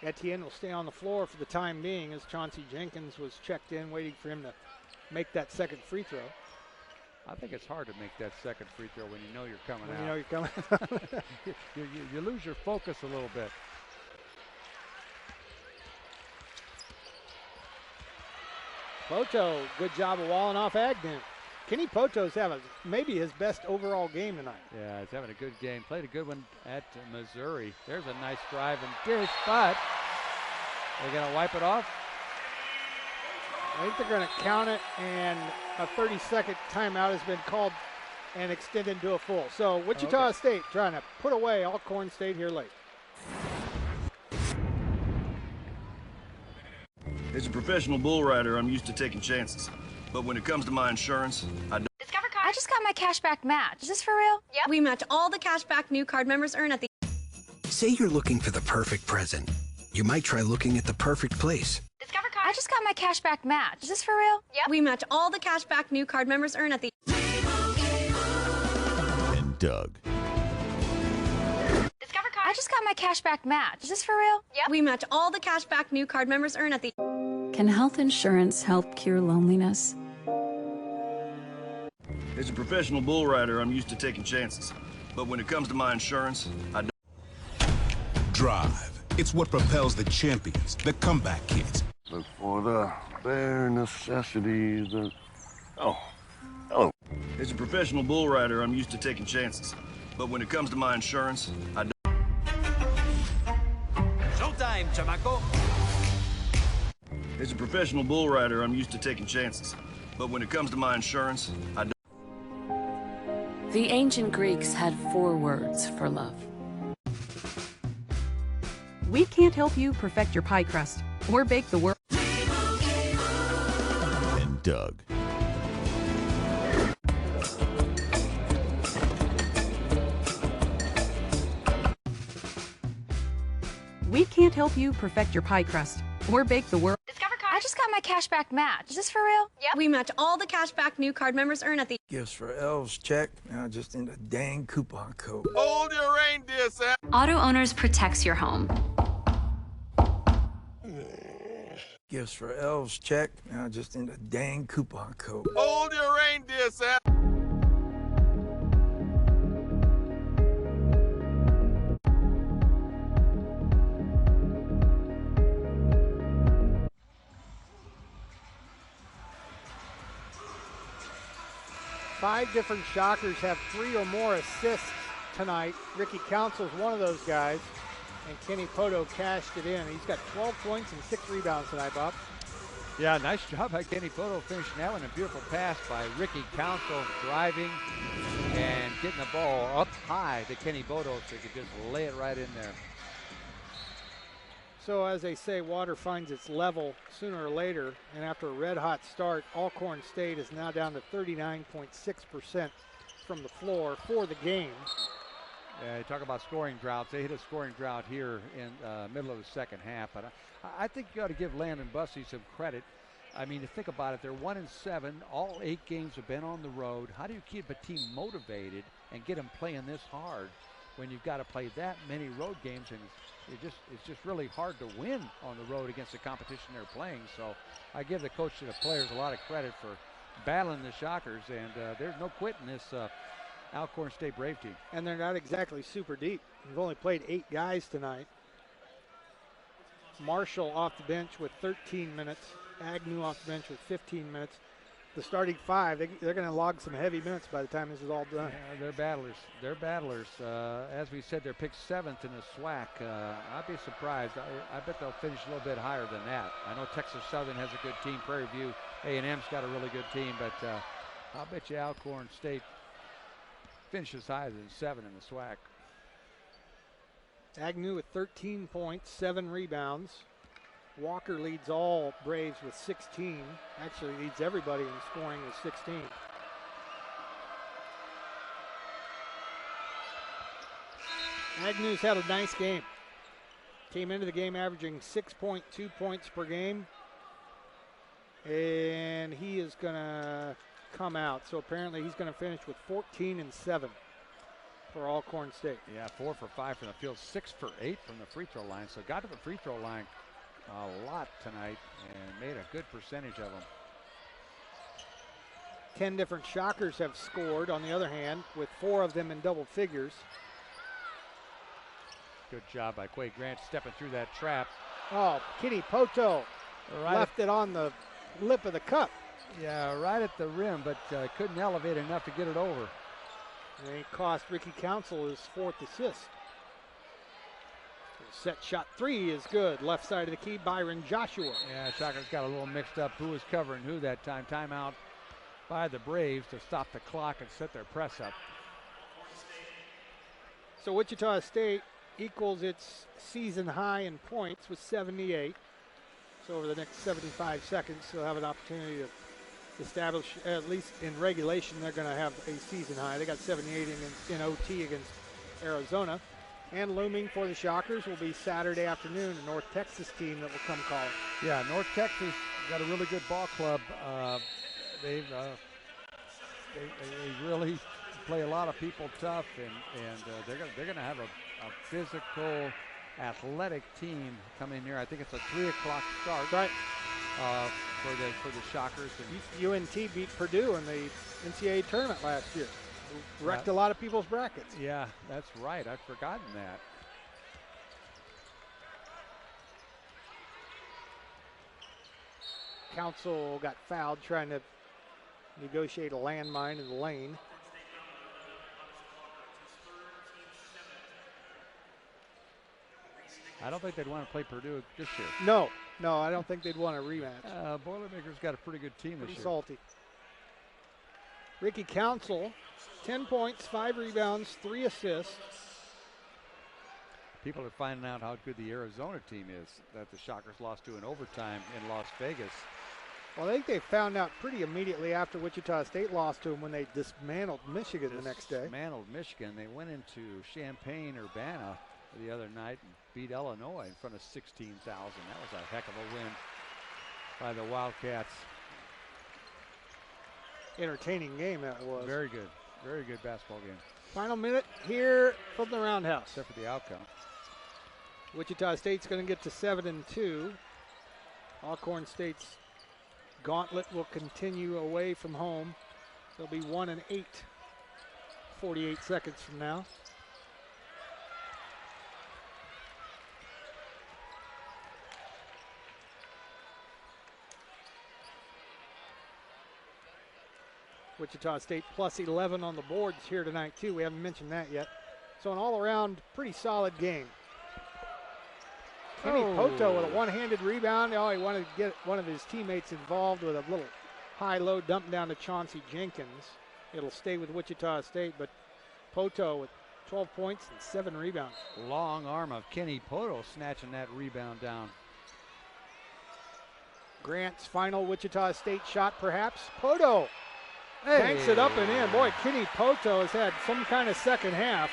Etienne will stay on the floor for the time being as Chauncey Jenkins was checked in, waiting for him to make that second free throw. I think it's hard to make that second free throw when you know you're coming out. You know you're coming. you lose your focus a little bit. Poto, good job of walling off Agnew. Kenny Poto's having maybe his best overall game tonight. Yeah, he's having a good game. Played a good one at Missouri. There's a nice drive and dish, but they're going to wipe it off. I think they're going to count it, and a 30-second timeout has been called and extended to a full. So Wichita State trying to put away Alcorn State here late. As a professional bull rider, I'm used to taking chances. But when it comes to my insurance, I don't. Discover Card. I just got my cashback match. Is this for real? Yep. We match all the cashback new card members earn at the... Say you're looking for the perfect present. You might try looking at the perfect place. Discover Card. I just got my cashback match. Is this for real? Yep. We match all the cashback new card members earn at the... And Doug. Discover Card. I just got my cashback match. Is this for real? Yep. We match all the cashback new card members earn at the... Can health insurance help cure loneliness? As a professional bull rider, I'm used to taking chances. But when it comes to my insurance, I don't. Drive. It's what propels the champions, the comeback kids. Look for the bare necessities. Oh, hello. As a professional bull rider, I'm used to taking chances. But when it comes to my insurance, I don't. Showtime, chamaco. As a professional bull rider, I'm used to taking chances. But when it comes to my insurance, I don't. The ancient Greeks had 4 words for love. We can't help you perfect your pie crust or bake the world. And Doug. We can't help you perfect your pie crust or bake the world. Discover Card. I just got my cashback match. Is this for real? Yep. We match all the cashback new card members earn at the... Gifts for elves, check. Now just in a dang coupon code. Hold your reindeer, Sam. Auto Owners protects your home. Gifts for elves, check. Now just in a dang coupon code. Hold your reindeer, Sam. Five different Shockers have 3 or more assists tonight. Ricky Council's one of those guys, and Kenny Poto cashed it in. He's got 12 points and 6 rebounds tonight, Bob. Yeah, nice job by Kenny Poto finishing that one. A beautiful pass by Ricky Council, driving and getting the ball up high to Kenny Poto so he could just lay it right in there. So as they say, water finds its level sooner or later, and after a red-hot start, Alcorn State is now down to 39.6% from the floor for the game. Yeah, you talk about scoring droughts. They hit a scoring drought here in the middle of the second half, but I think you got to give Landon Bussey some credit. I mean, to think about it, they're 1-7. All 8 games have been on the road. How do you keep a team motivated and get them playing this hard when you've got to play that many road games? And it's just really hard to win on the road against the competition they're playing. So I give the coach and the players a lot of credit for battling the Shockers, and there's no quitting this Alcorn State Brave team. And they're not exactly super deep. We've only played 8 guys tonight. Marshall off the bench with 13 minutes. Agnew off the bench with 15 minutes. The starting 5, they're going to log some heavy minutes by the time this is all done. Yeah, they're battlers. They're battlers. As we said, they're picked 7th in the SWAC. I'd be surprised. I bet they'll finish a little bit higher than that. I know Texas Southern has a good team. Prairie View A&M's got a really good team, but I'll bet you Alcorn State finishes higher than 7 in the SWAC. Agnew with 13 points, 7 rebounds. Walker leads all Braves with 16. Actually leads everybody in scoring with 16. Agnew's had a nice game. Came into the game averaging 6.2 points per game. And he is going to come out. So apparently he's going to finish with 14 and 7 for Alcorn State. Yeah, 4 for 5 from the field, 6 for 8 from the free throw line. So got to the free throw line a lot tonight and made a good percentage of them. 10 different Shockers have scored, on the other hand, with 4 of them in double figures. Good job by Quay Grant stepping through that trap. Oh, Kenny Poto left it on the lip of the cup. Yeah, right at the rim, but couldn't elevate enough to get it over. And it cost Ricky Council his 4th assist. Set shot 3 is good. Left side of the key, Byron Joshua. Yeah, Shockers got a little mixed up who was covering who that time. Timeout by the Braves to stop the clock and set their press up. So Wichita State equals its season high in points with 78. So over the next 75 seconds, they'll have an opportunity to establish, at least in regulation, they're going to have a season high. They got 78 in OT against Arizona. And looming for the Shockers will be Saturday afternoon, a North Texas team that will come calling. Yeah, North Texas got a really good ball club. They really play a lot of people tough, and they're gonna have a physical, athletic team come in here. I think it's a 3 o'clock start. Right. For the Shockers. And UNT beat Purdue in the NCAA tournament last year. Wrecked a lot of people's brackets. Yeah, that's right. I'd forgotten that. Council got fouled trying to negotiate a landmine in the lane. I don't think they'd want to play Purdue this year. No, I don't think they'd want a rematch. Boilermakers got a pretty good team this year. Salty. Ricky Council, 10 points, 5 rebounds, 3 assists. People are finding out how good the Arizona team is that the Shockers lost to in overtime in Las Vegas. Well, I think they found out pretty immediately after Wichita State lost to them when they dismantled Michigan the next day. Dismantled Michigan. They went into Champaign-Urbana the other night and beat Illinois in front of 16,000. That was a heck of a win by the Wildcats. Entertaining game that was. Very good basketball game. Final minute here from the Roundhouse. Except for the outcome. Wichita State's going to get to 7-2. Alcorn State's gauntlet will continue away from home. They'll be 1-8, 48 seconds from now. Wichita State plus 11 on the boards here tonight, too. We haven't mentioned that yet. So an all-around pretty solid game. Kenny Poto with a one-handed rebound. Oh, he wanted to get one of his teammates involved with a little high-low dump down to Chauncey Jenkins. It'll stay with Wichita State, but Poto with 12 points and 7 rebounds. Long arm of Kenny Poto snatching that rebound down. Grant's final Wichita State shot, perhaps. Poto banks it up and in. Boy, Kenny Poto has had some kind of second half.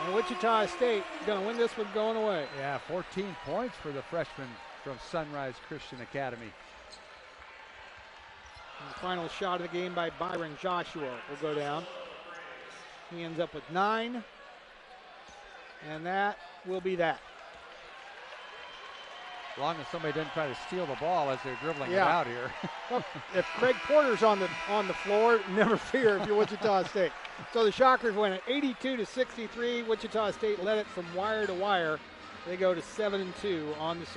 And Wichita State going to win this one going away. Yeah, 14 points for the freshman from Sunrise Christian Academy. And the final shot of the game by Byron Joshua will go down. He ends up with 9. And that will be that. As long as somebody doesn't try to steal the ball as they're dribbling it out here. Well, if Craig Porter's on the floor, never fear if you're Wichita State. So the Shockers win at 82-63. Wichita State led it from wire to wire. They go to 7-2 on the season.